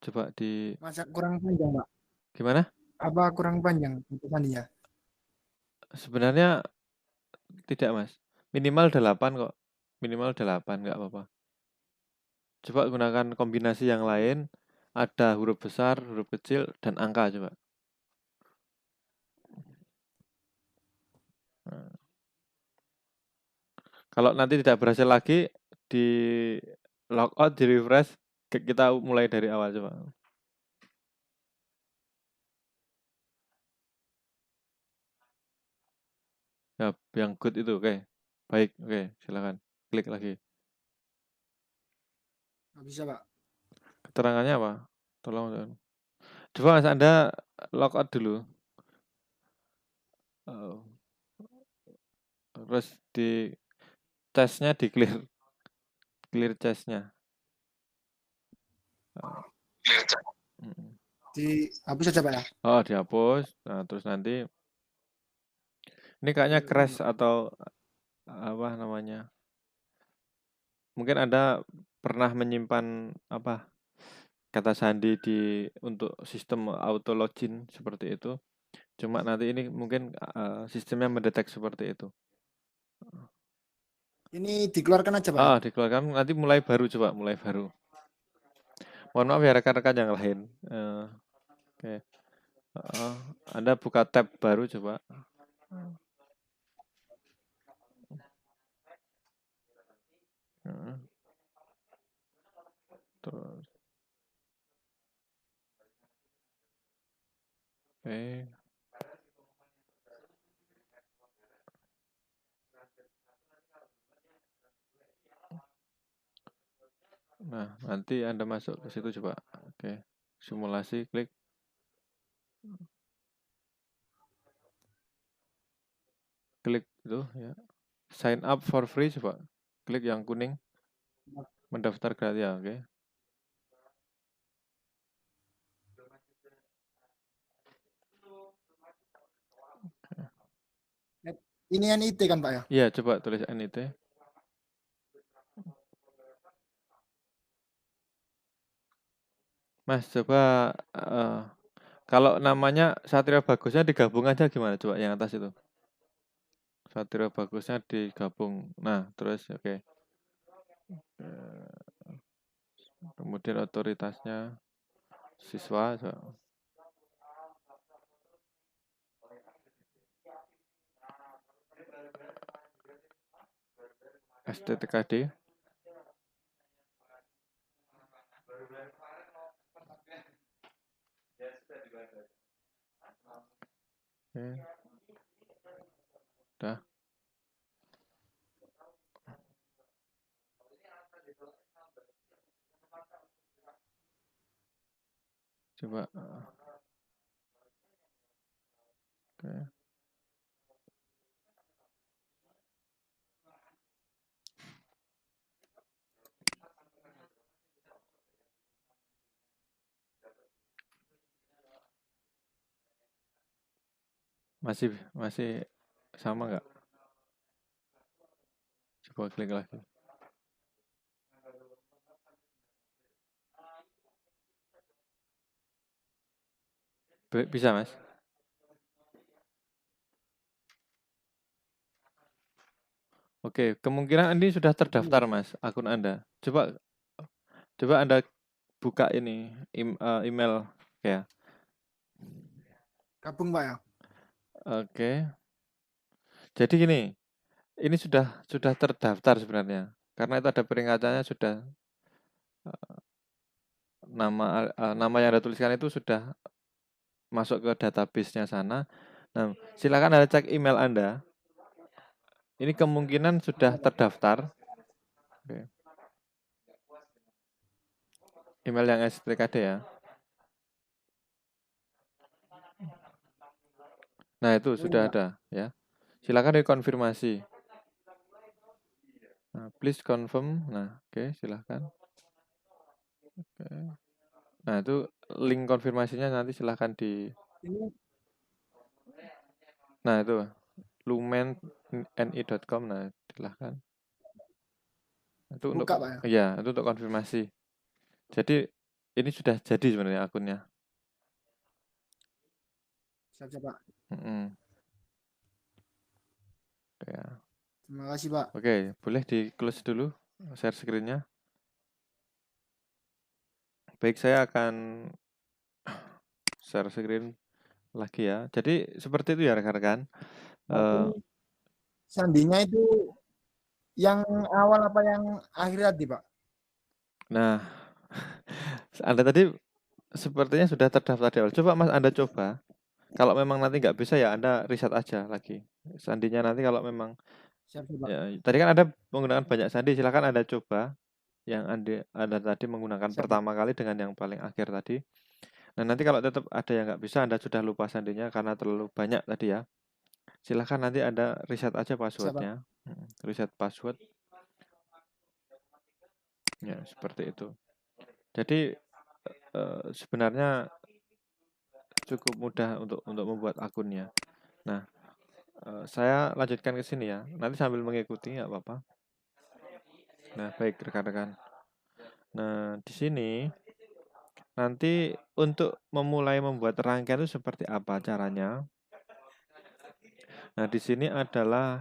S1: Coba
S8: Masa kurang panjang Pak?
S1: Gimana?
S8: Apa kurang panjang kata sandinya?
S1: Sebenarnya tidak Mas. Minimal 8 kok. Minimal 8, nggak apa-apa. Coba gunakan kombinasi yang lain. Ada huruf besar, huruf kecil, dan angka coba. Nah. Kalau nanti tidak berhasil lagi, di logout, di refresh, kita mulai dari awal coba. Ya, yang good itu, oke. Baik, oke, silakan. Klik lagi.
S8: Nggak bisa Pak.
S1: Keterangannya apa? Tolong. Coba Mas Anda logout dulu. Terus di cache-nya di clear cache-nya.
S8: Dihapus saja Pak ya?
S1: Oh, dihapus. Nah, terus nanti ini kayaknya crash atau apa namanya? Mungkin Anda pernah menyimpan kata sandi untuk sistem auto login seperti itu. Cuma nanti ini mungkin sistemnya mendeteksi seperti itu.
S8: Ini dikeluarkan aja Pak?
S1: Dikeluarkan, nanti mulai baru. Mohon maaf ya rekan-rekan yang lain. Oke. Anda buka tab baru coba. Terus. Oke. Nah, nanti Anda masuk ke situ coba. Oke. Simulasi, klik. Klik itu ya. Sign up for free coba. Klik yang kuning. Mendaftar gratis ya, oke.
S8: Ini NIT kan Pak ya?
S1: Iya, coba tulis NIT. Mas, coba kalau namanya Satrio Bagusnya digabung aja gimana? Coba yang atas itu. Satrio Bagusnya digabung. Nah, terus oke. Kemudian otoritasnya siswa. Coba. STTKD. Oke. Udah. Coba. Oke. Masih sama nggak? Coba klik lagi. Bisa, Mas? Oke, kemungkinan ini sudah terdaftar, Mas, akun Anda. Coba Anda buka ini email ya.
S8: Gabung Pak ya?
S1: Oke. Jadi gini, ini sudah terdaftar sebenarnya. Karena itu ada peringkatannya sudah nama yang Anda tuliskan itu sudah masuk ke database-nya sana. Nah, silakan Anda cek email Anda. Ini kemungkinan sudah terdaftar. Oke. Email yang STKD ya. Nah, itu sudah ada ya. Silakan dikonfirmasi. Nah, please confirm. Nah, oke, silakan. Oke. Nah, itu link konfirmasinya nanti silakan di. Nah, itu lumenni.com. Nah, silakan. Itu untuk
S8: Buka, Pak ya?
S1: iya, itu untuk konfirmasi. Jadi ini sudah jadi sebenarnya akunnya.
S8: Siap, Pak.
S1: Ya.
S8: Terima kasih Pak.
S1: Oke, boleh di close dulu share screen-nya. Baik, saya akan share screen lagi ya. Jadi seperti itu ya rekan-rekan.
S8: Sandinya itu yang awal apa yang akhir tadi Pak?
S1: Nah, Anda tadi sepertinya sudah terdaftar di awal. Coba Mas Anda coba. Kalau memang nanti nggak bisa ya Anda riset aja lagi. Sandinya nanti kalau memang
S8: Siap, Pak.
S1: ya, tadi kan Anda menggunakan banyak sandi, silakan Anda coba yang Anda tadi menggunakan
S8: Siap.
S1: pertama kali dengan yang paling akhir tadi. Nah, nanti kalau tetap ada yang nggak bisa, Anda sudah lupa sandinya karena terlalu banyak tadi ya. Silahkan nanti Anda riset aja passwordnya. Riset password. Ya, seperti itu. Jadi sebenarnya cukup mudah untuk membuat akunnya. Nah, saya lanjutkan ke sini ya. Nanti sambil mengikuti nggak apa-apa. Nah, baik rekan-rekan. Nah, di sini nanti untuk memulai membuat rangkaian itu seperti apa caranya? Nah, di sini adalah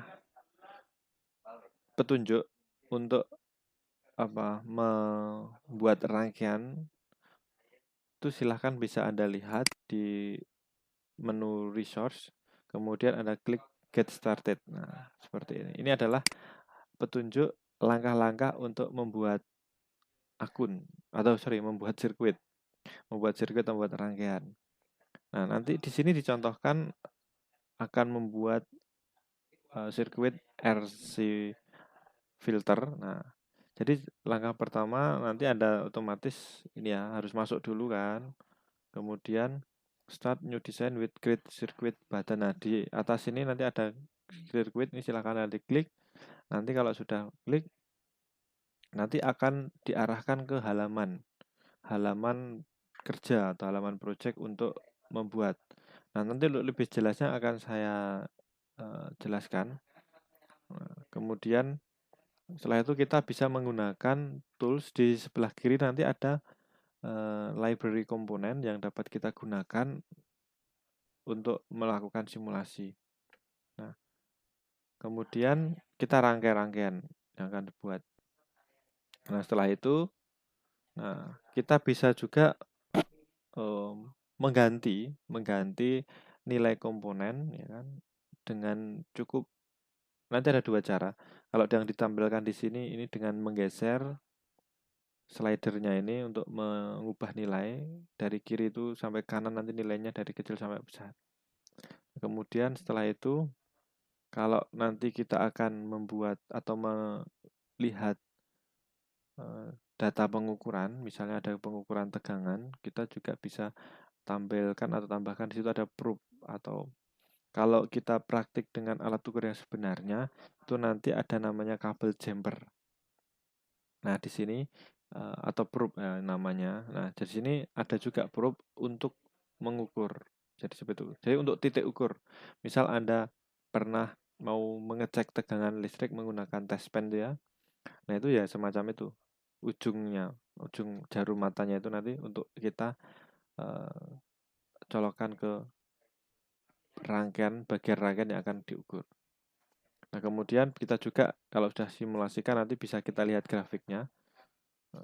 S1: petunjuk untuk membuat rangkaian. Itu silahkan bisa Anda lihat di menu resource, kemudian Anda klik get started. Nah, seperti ini. Ini adalah petunjuk langkah-langkah untuk membuat akun membuat sirkuit. Membuat rangkaian. Nah, nanti di sini dicontohkan akan membuat sirkuit RC filter. Nah, jadi langkah pertama nanti Anda otomatis ini ya harus masuk dulu kan. Kemudian start new design with create circuit button. Nah, di atas ini nanti ada circuit, ini silakan nanti klik. Nanti kalau sudah klik nanti akan diarahkan ke halaman kerja atau halaman project untuk membuat. Nah, nanti lebih jelasnya akan saya jelaskan. Nah, kemudian setelah itu kita bisa menggunakan tools di sebelah kiri, nanti ada library komponen yang dapat kita gunakan untuk melakukan simulasi. Nah, kemudian kita rangkai-rangkaian yang akan dibuat. Nah, setelah itu, kita bisa juga mengganti nilai komponen, ya kan, dengan cukup. Nanti ada dua cara. Kalau yang ditampilkan di sini ini dengan menggeser slidernya ini untuk mengubah nilai dari kiri itu sampai kanan, nanti nilainya dari kecil sampai besar. Kemudian setelah itu, kalau nanti kita akan membuat atau melihat data pengukuran, misalnya ada pengukuran tegangan, kita juga bisa tampilkan atau tambahkan di situ ada probe, atau kalau kita praktik dengan alat ukur yang sebenarnya itu nanti ada namanya kabel jumper. Nah, di sini atau probe namanya. Nah, di sini ada juga probe untuk mengukur. Jadi seperti itu. Jadi untuk titik ukur. Misal Anda pernah mau mengecek tegangan listrik menggunakan test pen ya. Nah, itu ya semacam itu. Ujung jarum matanya itu nanti untuk kita colokkan ke bagian rangkaian yang akan diukur. Nah, kemudian kita juga kalau sudah simulasikan nanti bisa kita lihat grafiknya.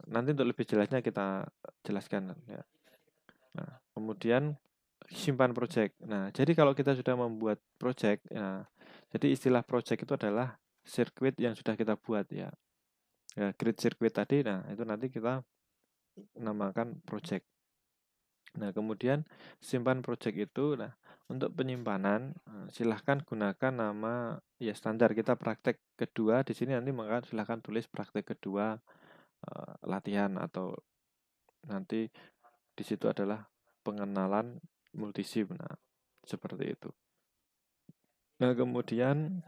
S1: Nanti untuk lebih jelasnya kita jelaskan ya. Nah, kemudian simpan project. Nah, jadi kalau kita sudah membuat project, ya, jadi istilah project itu adalah sirkuit yang sudah kita buat ya. Grid circuit tadi, nah itu nanti kita namakan project. Nah, kemudian simpan project itu, nah untuk penyimpanan silahkan gunakan nama ya standar kita praktek kedua di sini, nanti maka silahkan tulis praktek kedua latihan, atau nanti di situ adalah pengenalan multisim. Nah, seperti itu. Nah, kemudian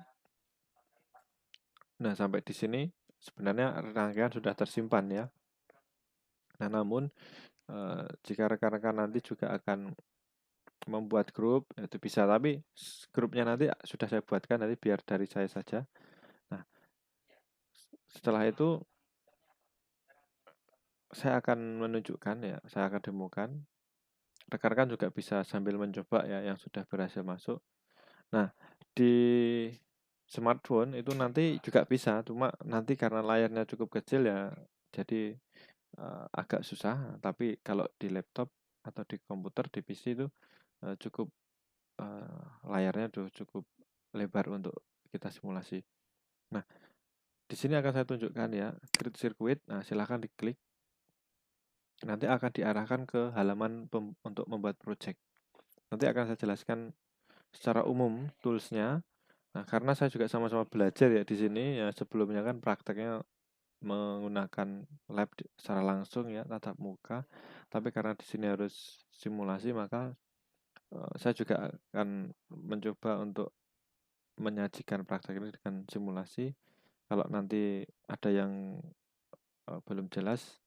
S1: sampai di sini sebenarnya rangkaian sudah tersimpan ya. Nah, namun jika rekan-rekan nanti juga akan membuat grup, itu bisa, tapi grupnya nanti sudah saya buatkan, nanti biar dari saya saja. Nah, setelah itu saya akan menunjukkan ya, saya akan demokan. Rekan-rekan juga bisa sambil mencoba ya yang sudah berhasil masuk. Nah, di smartphone itu nanti juga bisa, cuma nanti karena layarnya cukup kecil ya, jadi agak susah. Tapi kalau di laptop atau di komputer, di PC itu cukup layarnya cukup lebar untuk kita simulasi. Nah, di sini akan saya tunjukkan ya grid circuit. Nah, silahkan diklik. Nanti akan diarahkan ke halaman untuk membuat project. Nanti akan saya jelaskan secara umum toolsnya. Nah, karena saya juga sama-sama belajar ya di sini ya, sebelumnya kan prakteknya menggunakan lab secara langsung ya, tatap muka. Tapi karena di sini harus simulasi, maka saya juga akan mencoba untuk menyajikan praktek ini dengan simulasi. Kalau nanti ada yang belum jelas,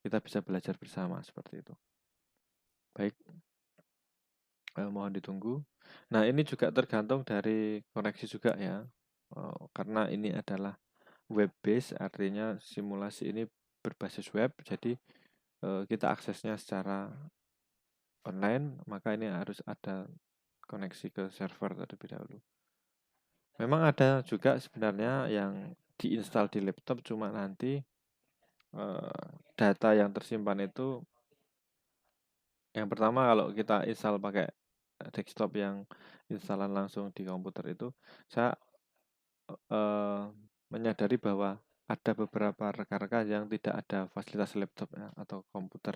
S1: kita bisa belajar bersama seperti itu. Baik, mohon ditunggu. Nah, ini juga tergantung dari koneksi juga ya, karena ini adalah web base, artinya simulasi ini berbasis web, jadi kita aksesnya secara online, maka ini harus ada koneksi ke server terlebih dahulu. Memang ada juga sebenarnya yang diinstal di laptop, cuma nanti data yang tersimpan itu, yang pertama kalau kita install pakai desktop yang instalan langsung di komputer itu, saya menyadari bahwa ada beberapa rekan-rekan yang tidak ada fasilitas laptop ya, atau komputer,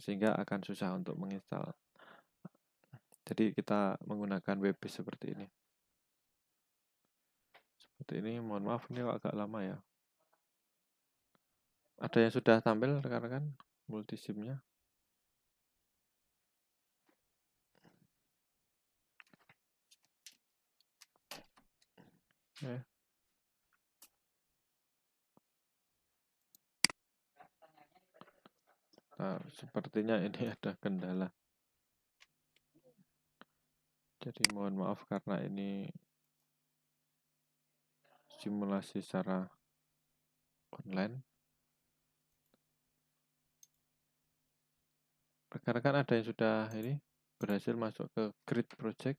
S1: sehingga akan susah untuk menginstal. Jadi kita menggunakan web base seperti ini. Seperti ini, mohon maaf ini agak lama ya. Ada yang sudah tampil rekan-rekan multisimnya? Ya. Nah, sepertinya ini ada kendala. Jadi mohon maaf karena ini simulasi secara online. Rekan-rekan ada yang sudah ini berhasil masuk ke Grid Project?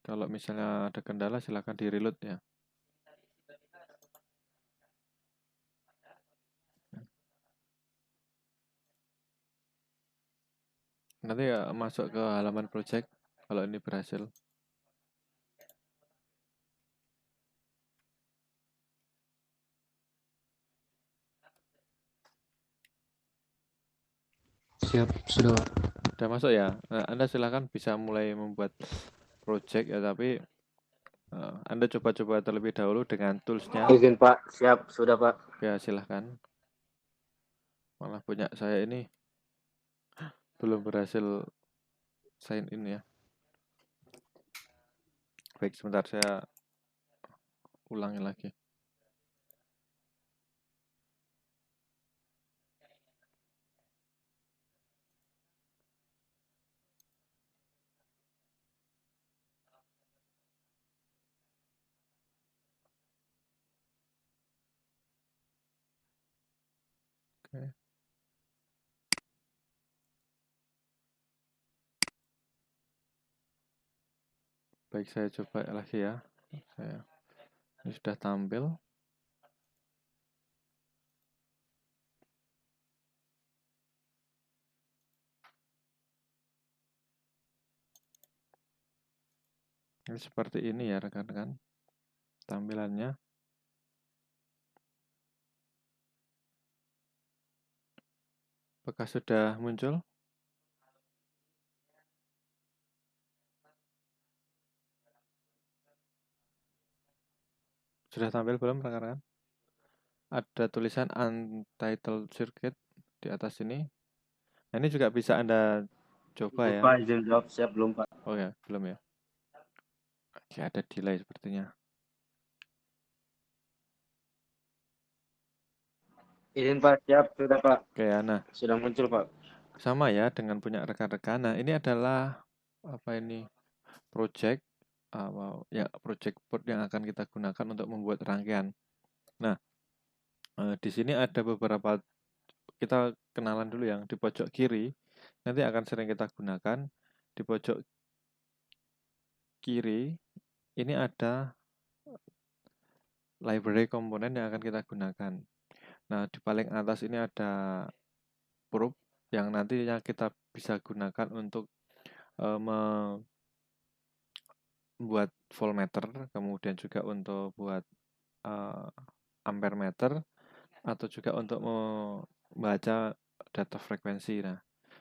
S1: Kalau misalnya ada kendala silakan di-reload ya. Nanti ya masuk ke halaman project kalau ini berhasil.
S2: Siap, sudah Pak.
S1: Sudah masuk ya? Nah, Anda silakan bisa mulai membuat project ya, tapi Anda coba-coba terlebih dahulu dengan toolsnya.
S6: Izin Pak, siap, sudah Pak.
S1: Ya silahkan. Malah punya saya ini belum berhasil sign in ya. Baik, sebentar saya ulangi lagi. Oke. Baik, saya coba lagi ya. Ini sudah tampil. Ini seperti ini ya rekan-rekan tampilannya. Apakah sudah muncul? Sudah tampil belum rekan-rekan? Ada tulisan Untitled Circuit di atas ini. Nah, ini juga bisa Anda coba ya.
S6: Pak, izin jawab, siap belum Pak?
S1: Oh ya, belum ya. Oke, ada delay sepertinya.
S6: Izin Pak, siap, sudah Pak.
S1: Oke, nah
S6: Sudah muncul Pak.
S1: sama ya dengan punya rekan-rekan. Nah, ini adalah apa ini? Project ya project board yang akan kita gunakan untuk membuat rangkaian. Nah, di sini ada beberapa, kita kenalan dulu yang di pojok kiri. Nanti akan sering kita gunakan. Di pojok kiri ini ada library komponen yang akan kita gunakan. Nah, di paling atas ini ada proof yang nantinya kita bisa gunakan untuk membuat voltmeter, kemudian juga untuk buat ampere meter, atau juga untuk membaca data frekuensi. Nah,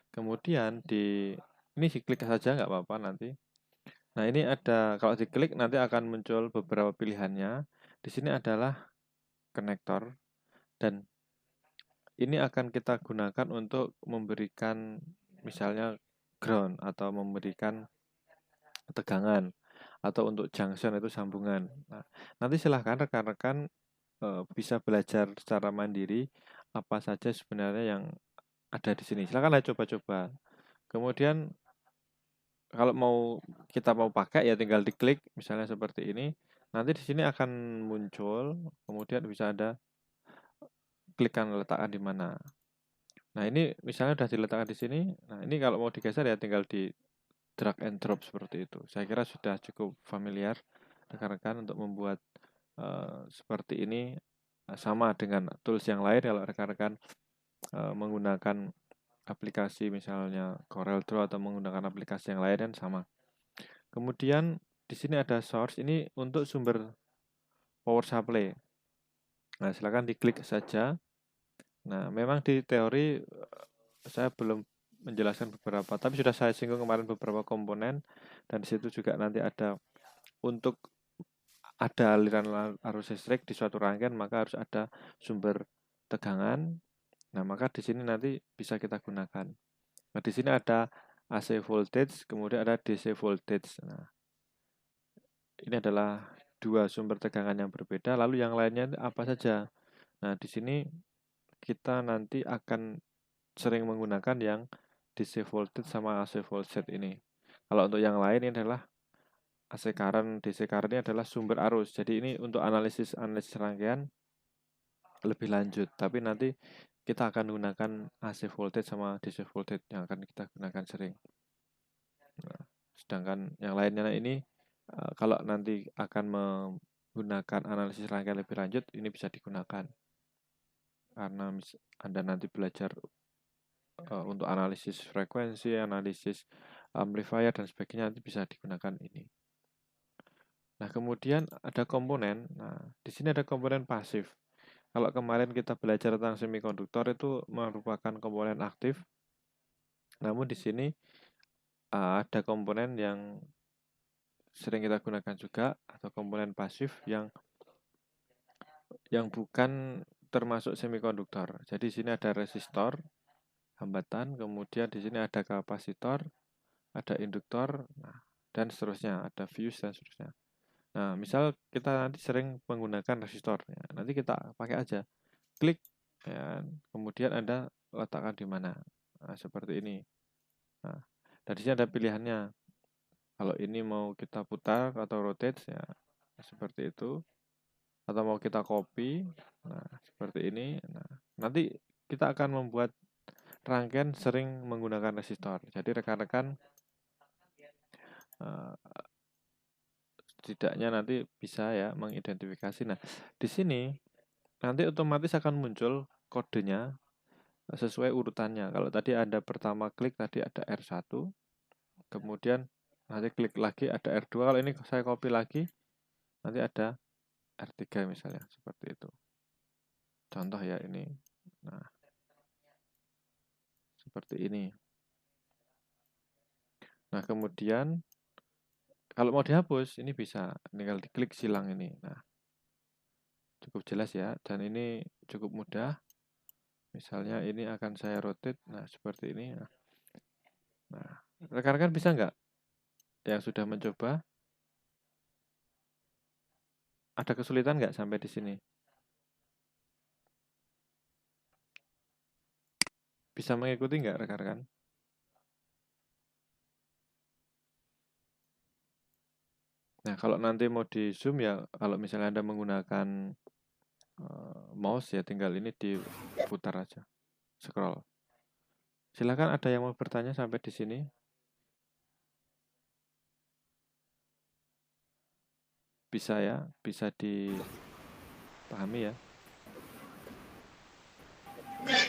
S1: kemudian ini diklik saja nggak apa-apa nanti. Nah, ini ada, kalau diklik nanti akan muncul beberapa pilihannya. Di sini adalah konektor, dan ini akan kita gunakan untuk memberikan misalnya ground atau memberikan tegangan, atau untuk junction itu sambungan. Nah, nanti silahkan rekan-rekan bisa belajar secara mandiri apa saja sebenarnya yang ada di sini. Silahkan coba-coba. Kemudian kalau kita mau pakai ya tinggal diklik misalnya seperti ini. Nanti di sini akan muncul, kemudian bisa Anda klikkan letakkan di mana. Nah, ini misalnya sudah diletakkan di sini. Nah, ini kalau mau digeser ya tinggal di drag and drop seperti itu. Saya kira sudah cukup familiar rekan-rekan untuk membuat seperti ini. Sama dengan tools yang lain, kalau rekan-rekan menggunakan aplikasi misalnya CorelDRAW atau menggunakan aplikasi yang lain kan sama. Kemudian di sini ada source, ini untuk sumber power supply. Nah, silakan diklik saja. Nah, memang di teori saya belum menjelaskan beberapa, tapi sudah saya singgung kemarin beberapa komponen, dan di situ juga nanti ada untuk ada aliran arus listrik di suatu rangkaian maka harus ada sumber tegangan. Nah, maka di sini nanti bisa kita gunakan. Nah, di sini ada AC voltage, kemudian ada DC voltage. Nah, ini adalah dua sumber tegangan yang berbeda. Lalu yang lainnya apa saja? Nah, di sini kita nanti akan sering menggunakan yang DC voltage sama AC voltage ini. Kalau untuk yang lain ini adalah AC current, DC current ini adalah sumber arus. Jadi ini untuk analisis rangkaian lebih lanjut. Tapi nanti kita akan gunakan AC voltage sama DC voltage yang akan kita gunakan sering. Nah, sedangkan yang lainnya ini kalau nanti akan menggunakan analisis rangkaian lebih lanjut, ini bisa digunakan. Karena Anda nanti belajar untuk analisis frekuensi, analisis amplifier dan sebagainya, nanti bisa digunakan ini. Nah, kemudian ada komponen. Nah, di sini ada komponen pasif. Kalau kemarin kita belajar tentang semikonduktor itu merupakan komponen aktif. Namun di sini ada komponen yang sering kita gunakan juga atau komponen pasif yang bukan termasuk semikonduktor. Jadi di sini ada resistor, hambatan, kemudian di sini ada kapasitor, ada induktor, dan seterusnya, ada fuse dan seterusnya. Nah, misal kita nanti sering menggunakan resistor, nanti kita pakai aja, klik, ya, kemudian Anda letakkan di mana, seperti ini. Nah, dari sini ada pilihannya. Kalau ini mau kita putar atau rotate, ya seperti itu. Atau mau kita copy, nah seperti ini. Nah, nanti kita akan membuat rangkaian sering menggunakan resistor. Jadi rekan-rekan setidaknya nanti bisa ya mengidentifikasi. Nah, di sini nanti otomatis akan muncul kodenya sesuai urutannya. Kalau tadi Anda pertama klik tadi ada R1, kemudian nanti klik lagi ada R2. Kalau ini saya copy lagi, nanti ada R3 misalnya, seperti itu. Contoh ya ini. Nah, seperti ini. Nah, kemudian kalau mau dihapus, ini bisa tinggal diklik silang ini. Nah, cukup jelas ya, dan ini cukup mudah. Misalnya ini akan saya rotate, nah seperti ini. Nah, rekan-rekan bisa nggak yang sudah mencoba? Ada kesulitan nggak sampai di sini? Bisa mengikuti nggak rekan-rekan? Nah, kalau nanti mau di zoom ya, kalau misalnya Anda menggunakan mouse ya tinggal ini diputar aja, scroll. Silakan, ada yang mau bertanya sampai di sini? Bisa ya, bisa dipahami ya.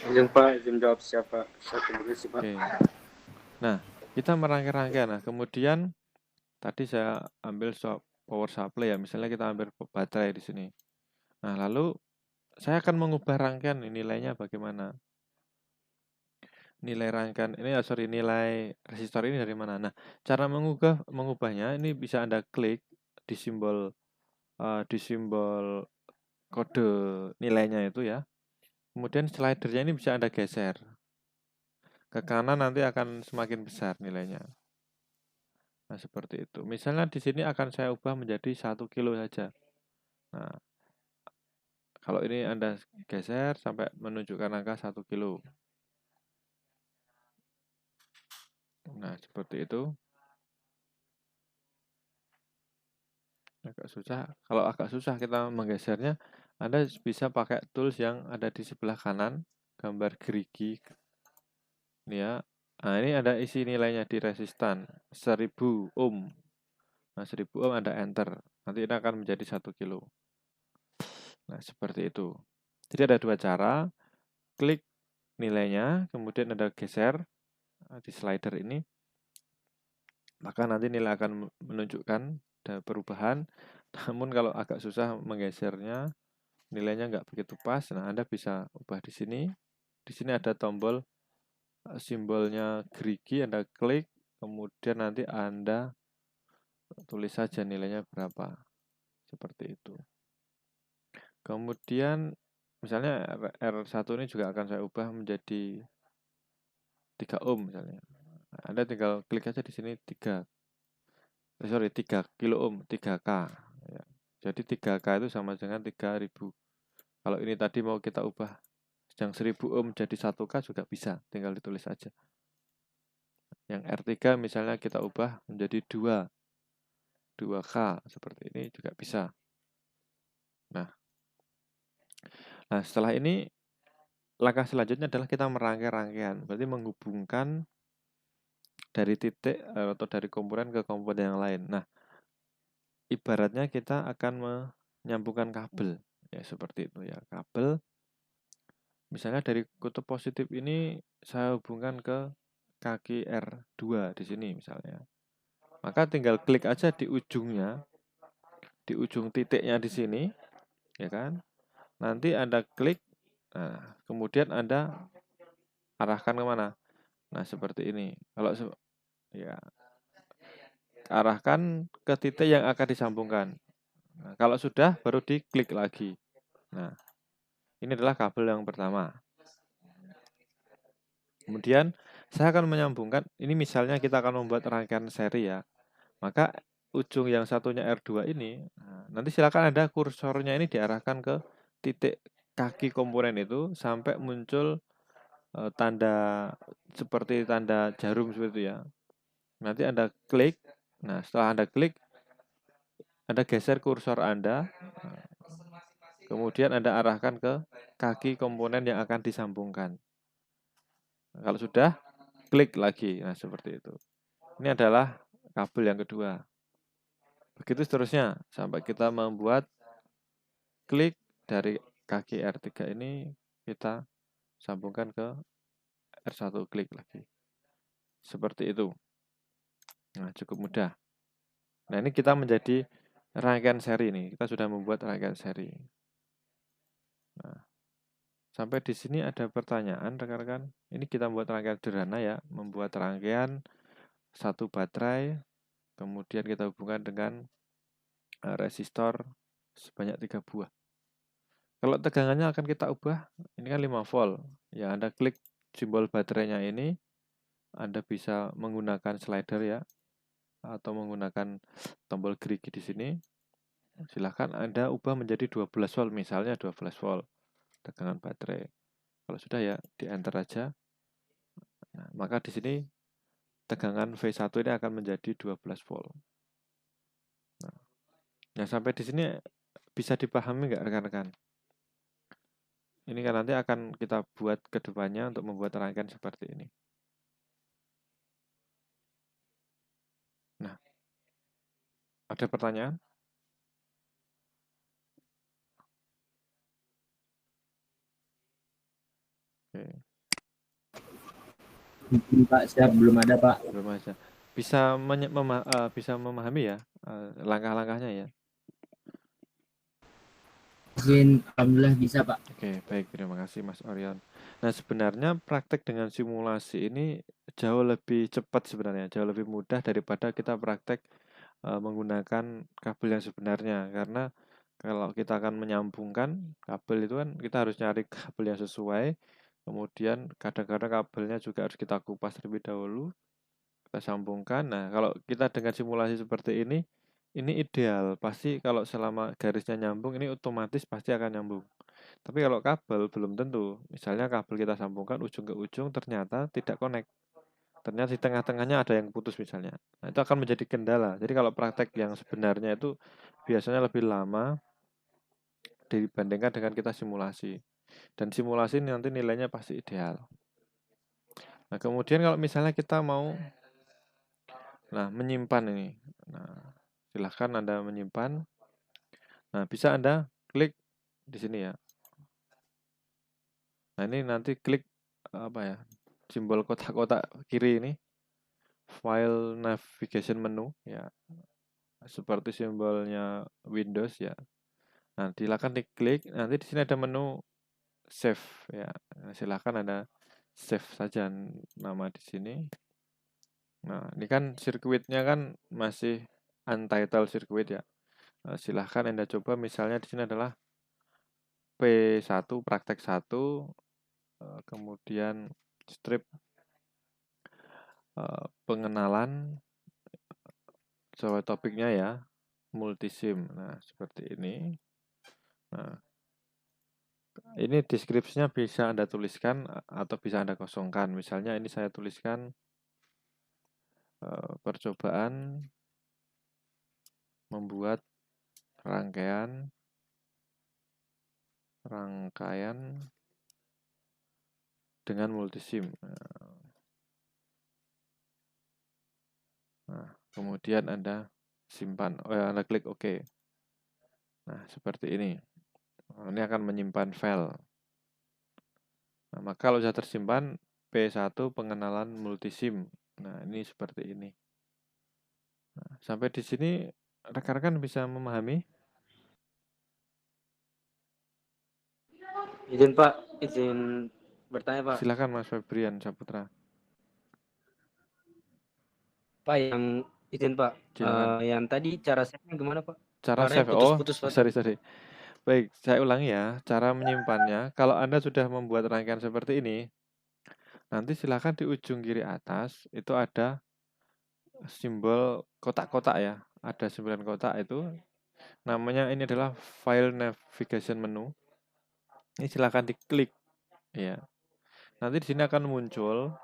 S6: Izin Pak, izin jawab siapa?
S1: Oke. Nah, kita merangkai-rangkai. Nah, kemudian tadi saya ambil power supply ya, misalnya kita ambil baterai di sini. Nah, lalu saya akan mengubah rangkaian nilainya bagaimana? Nilai rangkaian ini, nilai resistor ini dari mana? Nah, cara mengubahnya ini bisa Anda klik di simbol kode nilainya itu ya. Kemudian slidernya ini bisa Anda geser ke kanan, nanti akan semakin besar nilainya. Nah, seperti itu. Misalnya di sini akan saya ubah menjadi 1 kilo saja. Nah, kalau ini Anda geser sampai menunjukkan angka 1 kilo. Nah, seperti itu. Agak susah. Kalau agak susah kita menggesernya, Anda bisa pakai tools yang ada di sebelah kanan, gambar gerigi. Ini ya. Nah, ini ada isi nilainya di resistan 1000 ohm. Nah, 1000 ohm Anda enter. Nanti ini akan menjadi 1 kilo. Nah, seperti itu. Jadi ada dua cara. Klik nilainya, kemudian Anda geser di slider ini. Maka nanti nilai akan menunjukkan ada perubahan. Namun kalau agak susah menggesernya, nilainya nggak begitu pas. Nah, Anda bisa ubah di sini. Di sini ada tombol simbolnya gerigi, Anda klik, kemudian nanti Anda tulis saja nilainya berapa. Seperti itu. Kemudian misalnya R1 ini juga akan saya ubah menjadi 3 ohm misalnya. Anda tinggal klik aja di sini 3 kilo ohm, 3K. Ya. Jadi 3K itu sama dengan 3000. Kalau ini tadi mau kita ubah yang 1000 ohm jadi 1K juga bisa, tinggal ditulis aja. Yang R3 misalnya kita ubah menjadi 2K seperti ini juga bisa. Nah, setelah ini langkah selanjutnya adalah kita merangkai-rangkaian, berarti menghubungkan dari titik atau dari komponen ke komponen yang lain. Nah, ibaratnya kita akan menyambungkan kabel, ya seperti itu ya, kabel. Misalnya dari kutub positif ini saya hubungkan ke kaki R2 di sini misalnya. Maka tinggal klik aja di ujungnya, di ujung titiknya di sini, ya kan? Nanti Anda klik, nah, kemudian Anda arahkan kemana? Nah, seperti ini. Kalau ya, arahkan ke titik yang akan disambungkan. Nah, kalau sudah, baru diklik lagi. Nah, ini adalah kabel yang pertama. Kemudian, saya akan menyambungkan, ini misalnya kita akan membuat rangkaian seri ya. Maka, ujung yang satunya R2 ini, nanti silakan Anda kursornya ini diarahkan ke titik kaki komponen itu, sampai muncul tanda, seperti tanda jarum seperti itu ya. Nanti Anda klik, nah setelah Anda klik, Anda geser kursor Anda, kemudian Anda arahkan ke kaki komponen yang akan disambungkan. Nah, kalau sudah, klik lagi. Nah, seperti itu. Ini adalah kabel yang kedua. Begitu seterusnya, sampai kita membuat klik dari kaki R3 ini, kita sambungkan ke R1, klik lagi. Seperti itu. Nah, cukup mudah. Nah, ini kita menjadi rangkaian seri nih. Kita sudah membuat rangkaian seri. Nah, sampai di sini ada pertanyaan rekan-rekan. Ini kita membuat rangkaian sederhana ya, membuat rangkaian satu baterai, kemudian kita hubungkan dengan resistor sebanyak 3 buah. Kalau tegangannya akan kita ubah, ini kan 5 volt. Ya, Anda klik simbol baterainya ini, Anda bisa menggunakan slider ya, atau menggunakan tombol gerigi di sini. Silahkan Anda ubah menjadi 12 volt, misalnya 12 volt tegangan baterai. Kalau sudah ya, di enter aja. Nah, maka di sini tegangan V1 ini akan menjadi 12 volt. Nah, sampai di sini bisa dipahami nggak rekan-rekan? Ini kan nanti akan kita buat ke depannya untuk membuat rangkaian seperti ini. Nah, ada pertanyaan? Oke.
S2: Pak, siap, belum ada Pak.
S1: Belum aja. Bisa memahami ya langkah-langkahnya ya.
S2: Izin, alhamdulillah bisa Pak.
S1: Oke, baik, terima kasih Mas Orion. Nah, sebenarnya praktek dengan simulasi ini jauh lebih cepat sebenarnya, jauh lebih mudah daripada kita praktek menggunakan kabel yang sebenarnya. Karena kalau kita akan menyambungkan kabel itu kan kita harus nyari kabel yang sesuai. Kemudian kadang-kadang kabelnya juga harus kita kupas terlebih dahulu, kita sambungkan. Nah, kalau kita dengan simulasi seperti ini ideal. Pasti kalau selama garisnya nyambung, ini otomatis pasti akan nyambung. Tapi kalau kabel belum tentu. Misalnya kabel kita sambungkan ujung ke ujung, ternyata tidak connect. Ternyata di tengah-tengahnya ada yang putus misalnya. Nah, itu akan menjadi kendala. Jadi kalau praktek yang sebenarnya itu biasanya lebih lama dibandingkan dengan kita simulasi. Dan simulasi nanti nilainya pasti ideal. Nah, kemudian kalau misalnya kita mau menyimpan ini. Nah, silahkan Anda menyimpan. Nah, bisa Anda klik di sini ya. Nah, ini nanti klik simbol kotak-kotak kiri ini. File navigation menu ya. Seperti simbolnya Windows ya. Nah, silakan diklik. Nanti di sini ada menu save ya. Nah, silakan Anda save saja nama di sini. Nah, ini kan sirkuitnya kan masih untitled circuit ya. Nah, silahkan Anda coba misalnya di sini adalah P1 praktek 1, kemudian strip pengenalan sesuai topiknya ya, multisim. Nah, seperti ini. Nah, Ini deskripsinya bisa Anda tuliskan atau bisa Anda kosongkan. Misalnya ini saya tuliskan percobaan membuat rangkaian dengan multisim. Nah, kemudian Anda simpan. Anda klik OK. Nah, seperti ini. Ini akan menyimpan file. Nah, maka kalau sudah tersimpan P1 pengenalan multisim. Nah, ini seperti ini. Nah, sampai di sini rekan-rekan bisa memahami?
S6: Izin Pak, izin bertanya Pak.
S1: Silakan Mas Febrian Saputra.
S6: Pak yang izin Pak,
S1: Silakan.
S6: yang tadi cara save-nya gimana Pak?
S1: Cara
S6: Kemarin
S1: save,
S6: putus-putus Pak.
S1: sorry. Baik, saya ulangi ya. Cara menyimpannya, kalau Anda sudah membuat rangkaian seperti ini, nanti silakan di ujung kiri atas itu ada simbol kotak-kotak ya. Ada 9 kotak itu. Namanya ini adalah file navigation menu. Ini silakan diklik ya. Nanti di sini akan muncul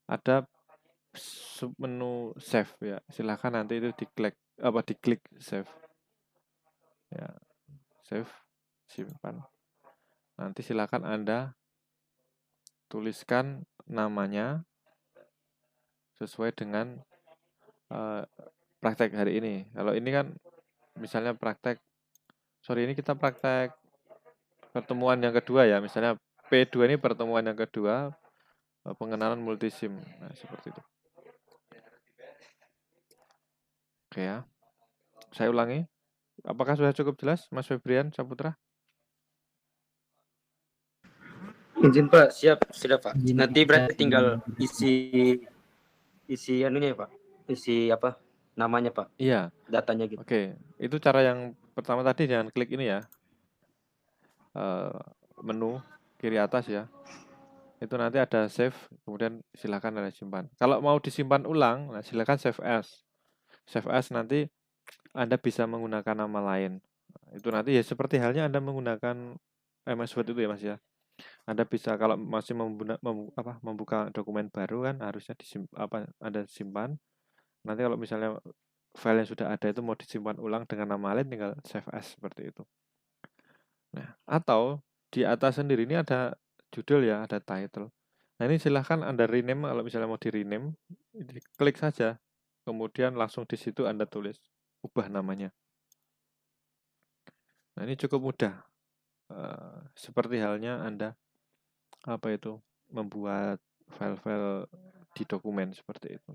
S1: ada submenu save ya. Silakan nanti itu diklik save. Ya. Save, simpan. Nanti silakan Anda tuliskan namanya sesuai dengan praktek hari ini. Kalau ini kan misalnya ini kita praktek pertemuan yang kedua ya. Misalnya P2 ini pertemuan yang kedua, pengenalan multisim. Nah, seperti itu. Oke ya. Saya ulangi. Apakah sudah cukup jelas, Mas Febrian Saputra?
S6: Izin Pak, siap, sudah Pak.
S2: Izin,
S6: Nanti berarti
S2: Pak.
S6: tinggal isi anunya ya Pak. Isi apa? Namanya Pak.
S1: Iya.
S6: Datanya gitu.
S1: Oke, itu cara yang pertama tadi, jangan klik ini ya. Menu kiri atas ya. Itu nanti ada save, kemudian silakan Anda simpan. Kalau mau disimpan ulang, nah silakan save as. Save as nanti Anda bisa menggunakan nama lain. Itu nanti ya seperti halnya Anda menggunakan MS Word itu ya Mas ya. Anda bisa kalau masih membuka dokumen baru kan harusnya Anda simpan. Nanti kalau misalnya file yang sudah ada itu mau disimpan ulang dengan nama lain, tinggal save as seperti itu. Nah, atau di atas sendiri ini ada judul ya, ada title. Nah, ini silahkan Anda rename kalau misalnya mau di rename, klik saja. Kemudian langsung di situ Anda tulis, ubah namanya. Nah, ini cukup mudah. Seperti halnya Anda membuat file-file di dokumen seperti itu.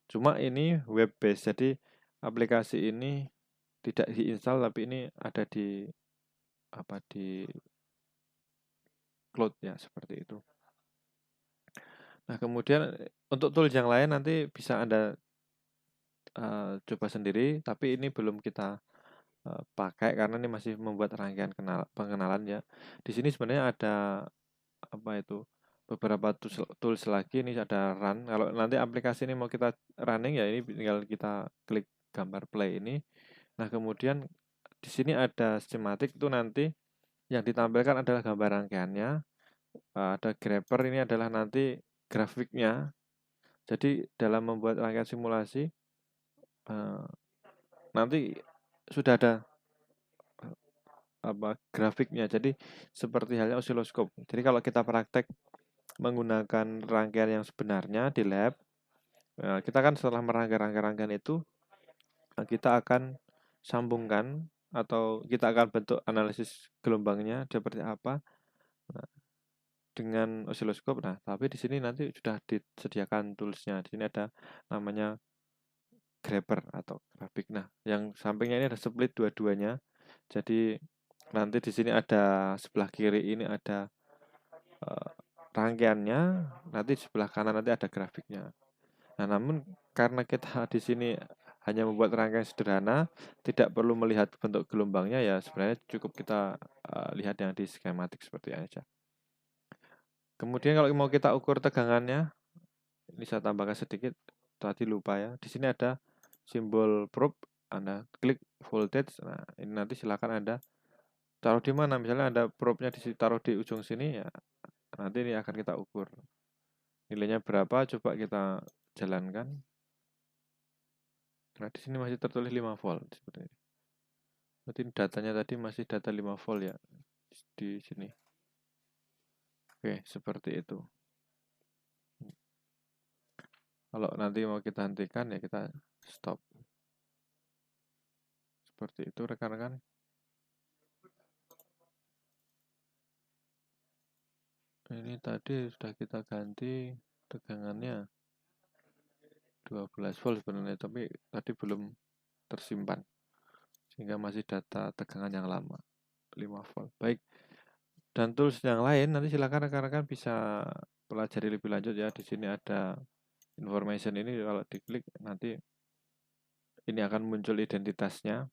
S1: Cuma ini web based, jadi aplikasi ini tidak diinstal tapi ini ada di cloud ya, seperti itu. Nah, kemudian untuk tools yang lain nanti bisa Anda coba sendiri, tapi ini belum kita pakai karena ini masih membuat rangkaian pengenalan ya. Di sini sebenarnya ada beberapa tools lagi. Ini ada run. Kalau nanti aplikasi ini mau kita running ya, ini tinggal kita klik gambar play ini. Nah, kemudian di sini ada schematic, itu nanti yang ditampilkan adalah gambar rangkaiannya. Ada grabber, ini adalah nanti grafiknya. Jadi dalam membuat rangkaian simulasi nanti sudah ada grafiknya. Jadi seperti halnya osiloskop. Jadi kalau kita praktek menggunakan rangkaian yang sebenarnya di lab, kita kan setelah merangkai-rangkaian itu kita akan sambungkan atau kita akan bentuk analisis gelombangnya seperti apa dengan osiloskop. Nah, tapi di sini nanti sudah disediakan toolsnya. Di sini ada namanya grabber atau grafik. Nah, yang sampingnya ini ada split dua-duanya. Jadi nanti di sini ada sebelah kiri ini ada rangkaiannya, nanti di sebelah kanan nanti ada grafiknya. Nah, namun karena kita di sini hanya membuat rangkaian sederhana, tidak perlu melihat bentuk gelombangnya ya, sebenarnya cukup kita lihat yang di skematik seperti ini aja. Kemudian kalau mau kita ukur tegangannya, ini saya tambahkan sedikit, tadi lupa ya. Di sini ada simbol probe, Anda klik voltage. Nah, ini nanti silakan Anda taruh di mana? Misalnya ada probe-nya ditaruh di ujung sini ya, nanti ini akan kita ukur. Nilainya berapa? Coba kita jalankan. Nah, di sini masih tertulis 5 volt seperti ini. Berarti datanya tadi masih data 5 volt ya di sini. Oke, seperti itu. Kalau nanti mau kita hentikan ya kita stop. Seperti itu rekan-rekan. Ini tadi sudah kita ganti tegangannya 12 volt sebenarnya, tapi tadi belum tersimpan. Sehingga masih data tegangan yang lama, 5 volt. Baik. Dan tools yang lain nanti silakan rekan-rekan bisa pelajari lebih lanjut ya. Di sini ada information ini, kalau diklik nanti ini akan muncul identitasnya.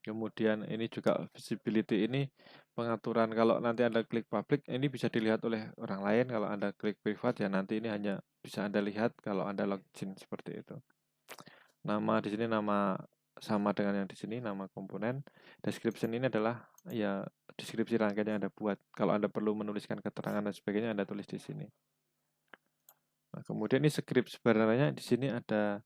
S1: Kemudian ini juga visibility, ini pengaturan kalau nanti Anda klik public ini bisa dilihat oleh orang lain, kalau Anda klik privat ya nanti ini hanya bisa Anda lihat kalau Anda login seperti itu. Nama di sini nama sama dengan yang di sini, nama komponen. Description ini adalah ya deskripsi rangkaian yang Anda buat. Kalau Anda perlu menuliskan keterangan dan sebagainya Anda tulis di sini. Nah, kemudian ini script, sebenarnya di sini ada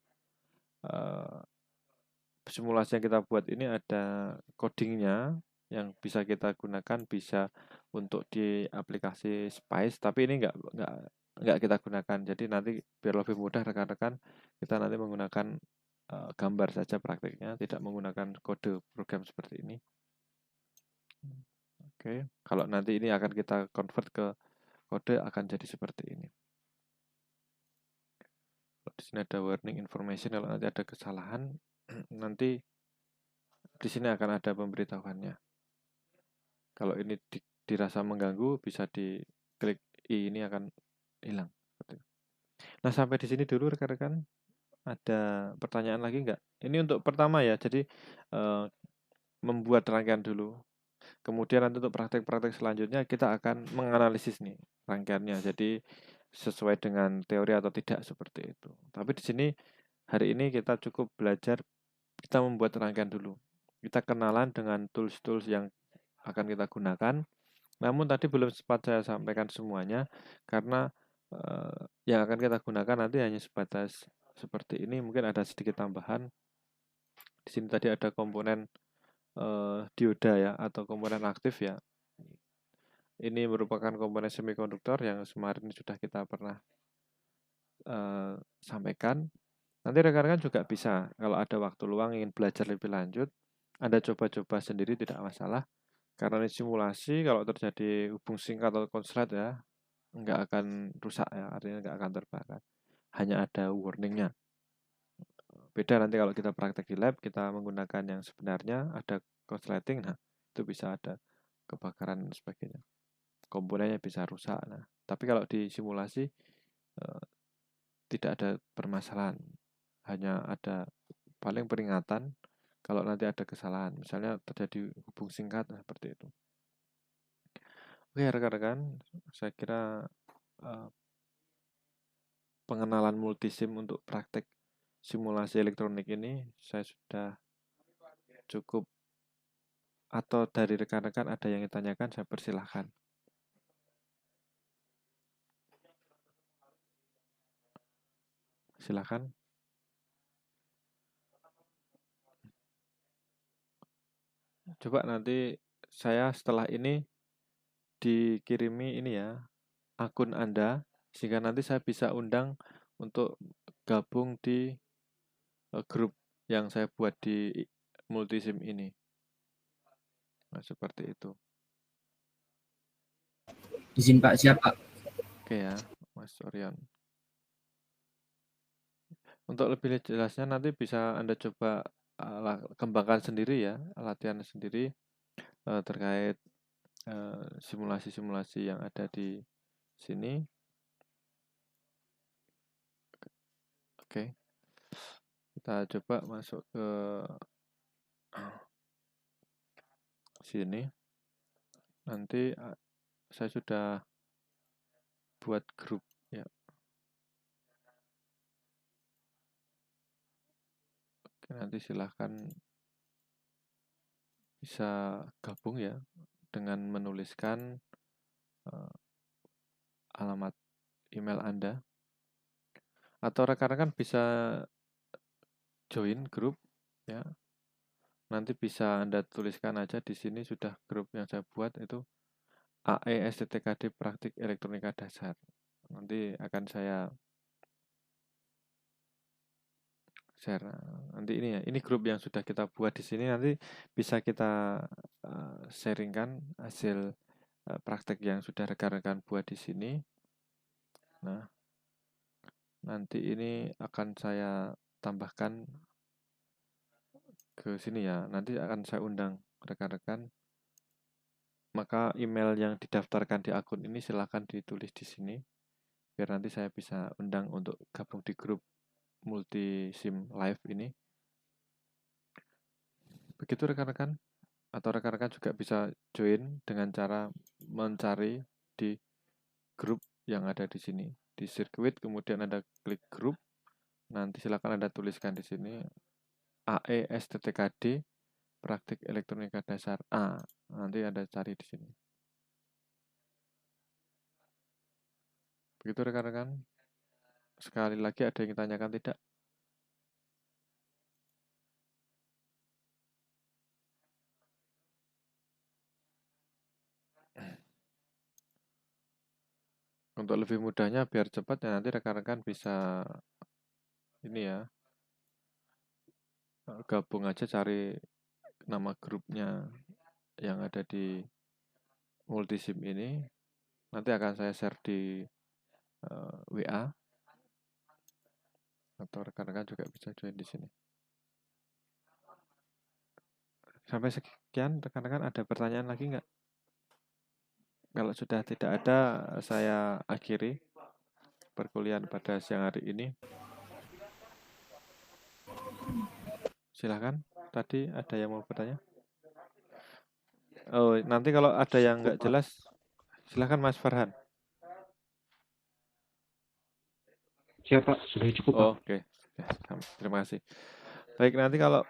S1: simulasi yang kita buat ini ada codingnya yang bisa kita gunakan, bisa untuk di aplikasi Spice, tapi ini nggak kita gunakan. Jadi nanti biar lebih mudah rekan-rekan, kita nanti menggunakan gambar saja prakteknya, tidak menggunakan kode program seperti ini. Oke, kalau nanti ini akan kita convert ke kode akan jadi seperti ini. Di sini ada warning information, kalau nanti ada kesalahan nanti di sini akan ada pemberitahuannya. Kalau ini dirasa mengganggu bisa diklik I, ini akan hilang. Nah, sampai di sini dulu rekan-rekan. Ada pertanyaan lagi enggak? Ini untuk pertama ya, jadi membuat rangkaian dulu. Kemudian nanti untuk praktek-praktek selanjutnya kita akan menganalisis nih rangkaiannya. Jadi sesuai dengan teori atau tidak seperti itu. Tapi di sini hari ini kita cukup belajar, kita membuat rangkaian dulu. Kita kenalan dengan tools-tools yang akan kita gunakan. Namun tadi belum sempat saya sampaikan semuanya karena yang akan kita gunakan nanti hanya sebatas seperti ini. Mungkin ada sedikit tambahan. Di sini tadi ada komponen dioda ya, atau komponen aktif ya. Ini merupakan komponen semikonduktor yang kemarin sudah kita pernah sampaikan. Nanti rekan-rekan juga bisa, kalau ada waktu luang ingin belajar lebih lanjut, Anda coba-coba sendiri tidak masalah. Karena ini simulasi, kalau terjadi hubung singkat atau konslet ya, nggak akan rusak ya, artinya nggak akan terbakar. Hanya ada warningnya. Beda nanti kalau kita praktek di lab, kita menggunakan yang sebenarnya, ada konsleting, nah itu bisa ada kebakaran dan sebagainya. Komponennya bisa rusak. Nah, tapi kalau di simulasi tidak ada permasalahan. Hanya ada paling peringatan kalau nanti ada kesalahan, misalnya terjadi hubung singkat seperti itu. Oke rekan-rekan, saya kira pengenalan multisim untuk praktek simulasi elektronik ini saya sudah cukup. Atau dari rekan-rekan ada yang ditanyakan, saya persilahkan. Silakan. Coba nanti saya setelah ini dikirimi ini ya, akun Anda, sehingga nanti saya bisa undang untuk gabung di grup yang saya buat di multisim ini. Nah, seperti itu.
S9: Izin Pak, siapa?
S1: Oke ya, Mas Orion. Untuk lebih jelasnya nanti bisa Anda coba kembangkan sendiri ya, latihan sendiri terkait simulasi-simulasi yang ada di sini. Oke. Kita coba masuk ke sini. Nanti saya sudah buat grup ya. Oke, nanti silahkan bisa gabung ya dengan menuliskan alamat email Anda, atau rekan-rekan bisa join grup ya. Nanti bisa Anda tuliskan aja di sini, sudah grup yang saya buat itu AE STTKD Praktik Elektronika Dasar. Nanti akan saya share. Nanti ini ya, ini grup yang sudah kita buat di sini, nanti bisa kita sharingkan hasil praktek yang sudah rekan-rekan buat di sini. Nah, nanti ini akan saya tambahkan ke sini ya. Nanti akan saya undang rekan-rekan. Maka email yang didaftarkan di akun ini silakan ditulis di sini, biar nanti saya bisa undang untuk gabung di grup multi SIM live ini. Begitu rekan-rekan. Atau rekan-rekan juga bisa join dengan cara mencari di grup yang ada di sini. Di sirkuit, kemudian Anda klik grup. Nanti silakan Anda tuliskan di sini AE STTKD Praktik Elektronika Dasar A. Nanti Anda cari di sini. Begitu rekan-rekan. Sekali lagi ada yang ditanyakan tidak? Untuk lebih mudahnya biar cepat ya, nanti rekan-rekan bisa ini ya, gabung aja, cari nama grupnya yang ada di multisim ini. Nanti akan saya share di WA, atau rekan-rekan juga bisa join di sini. Sampai sekian rekan-rekan, ada pertanyaan lagi nggak? Kalau sudah tidak ada, saya akhiri perkuliahan pada siang hari ini. Silahkan, tadi ada yang mau bertanya? Oh, nanti kalau ada yang nggak jelas, silahkan Mas Farhan.
S2: Siap Pak, sudah cukup Pak.
S1: Oh, oke. Terima kasih. Baik, nanti kalau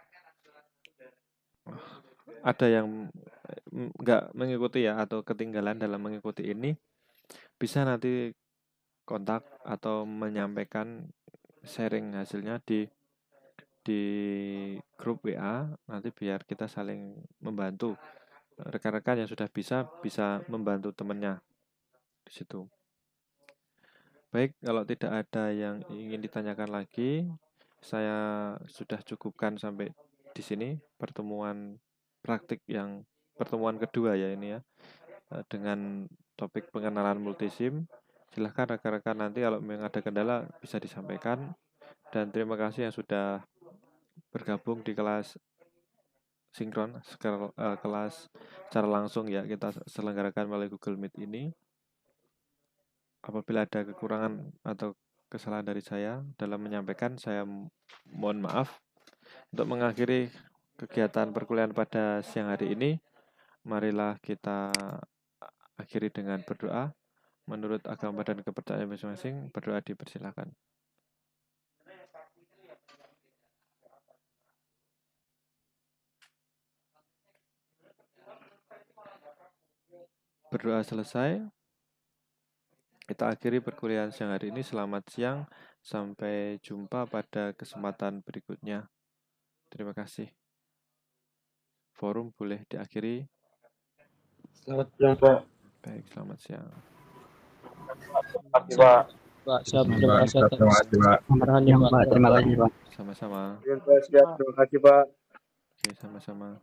S1: ada yang nggak mengikuti ya, atau ketinggalan dalam mengikuti ini, bisa nanti kontak atau menyampaikan sharing hasilnya di grup WA, nanti biar kita saling membantu. Rekan-rekan yang sudah bisa membantu temannya di situ. Baik, kalau tidak ada yang ingin ditanyakan lagi, saya sudah cukupkan sampai di sini pertemuan praktik yang pertemuan kedua ya ini ya, dengan topik pengenalan multisim. Silahkan rekan-rekan nanti kalau memang ada kendala bisa disampaikan. Dan terima kasih yang sudah bergabung di kelas sinkron, kelas secara langsung ya, kita selenggarakan melalui Google Meet ini. Apabila ada kekurangan atau kesalahan dari saya dalam menyampaikan, saya mohon maaf. Untuk mengakhiri kegiatan perkuliahan pada siang hari ini, marilah kita akhiri dengan berdoa. Menurut agama dan kepercayaan masing-masing, berdoa dipersilakan. Berdoa selesai, kita akhiri perkuliahan siang hari ini. Selamat siang, sampai jumpa pada kesempatan berikutnya. Terima kasih. Forum boleh diakhiri.
S5: Selamat siang, Pak.
S1: Baik, selamat siang.
S5: Pak.
S4: Pak, siap. Terima kasih atas
S7: Terima kasih, Pak.
S4: pengarahannya, Pak.
S2: Terima kasih Pak.
S1: Sama-sama.
S5: Terima kasih, Pak.
S1: Oke, sama-sama.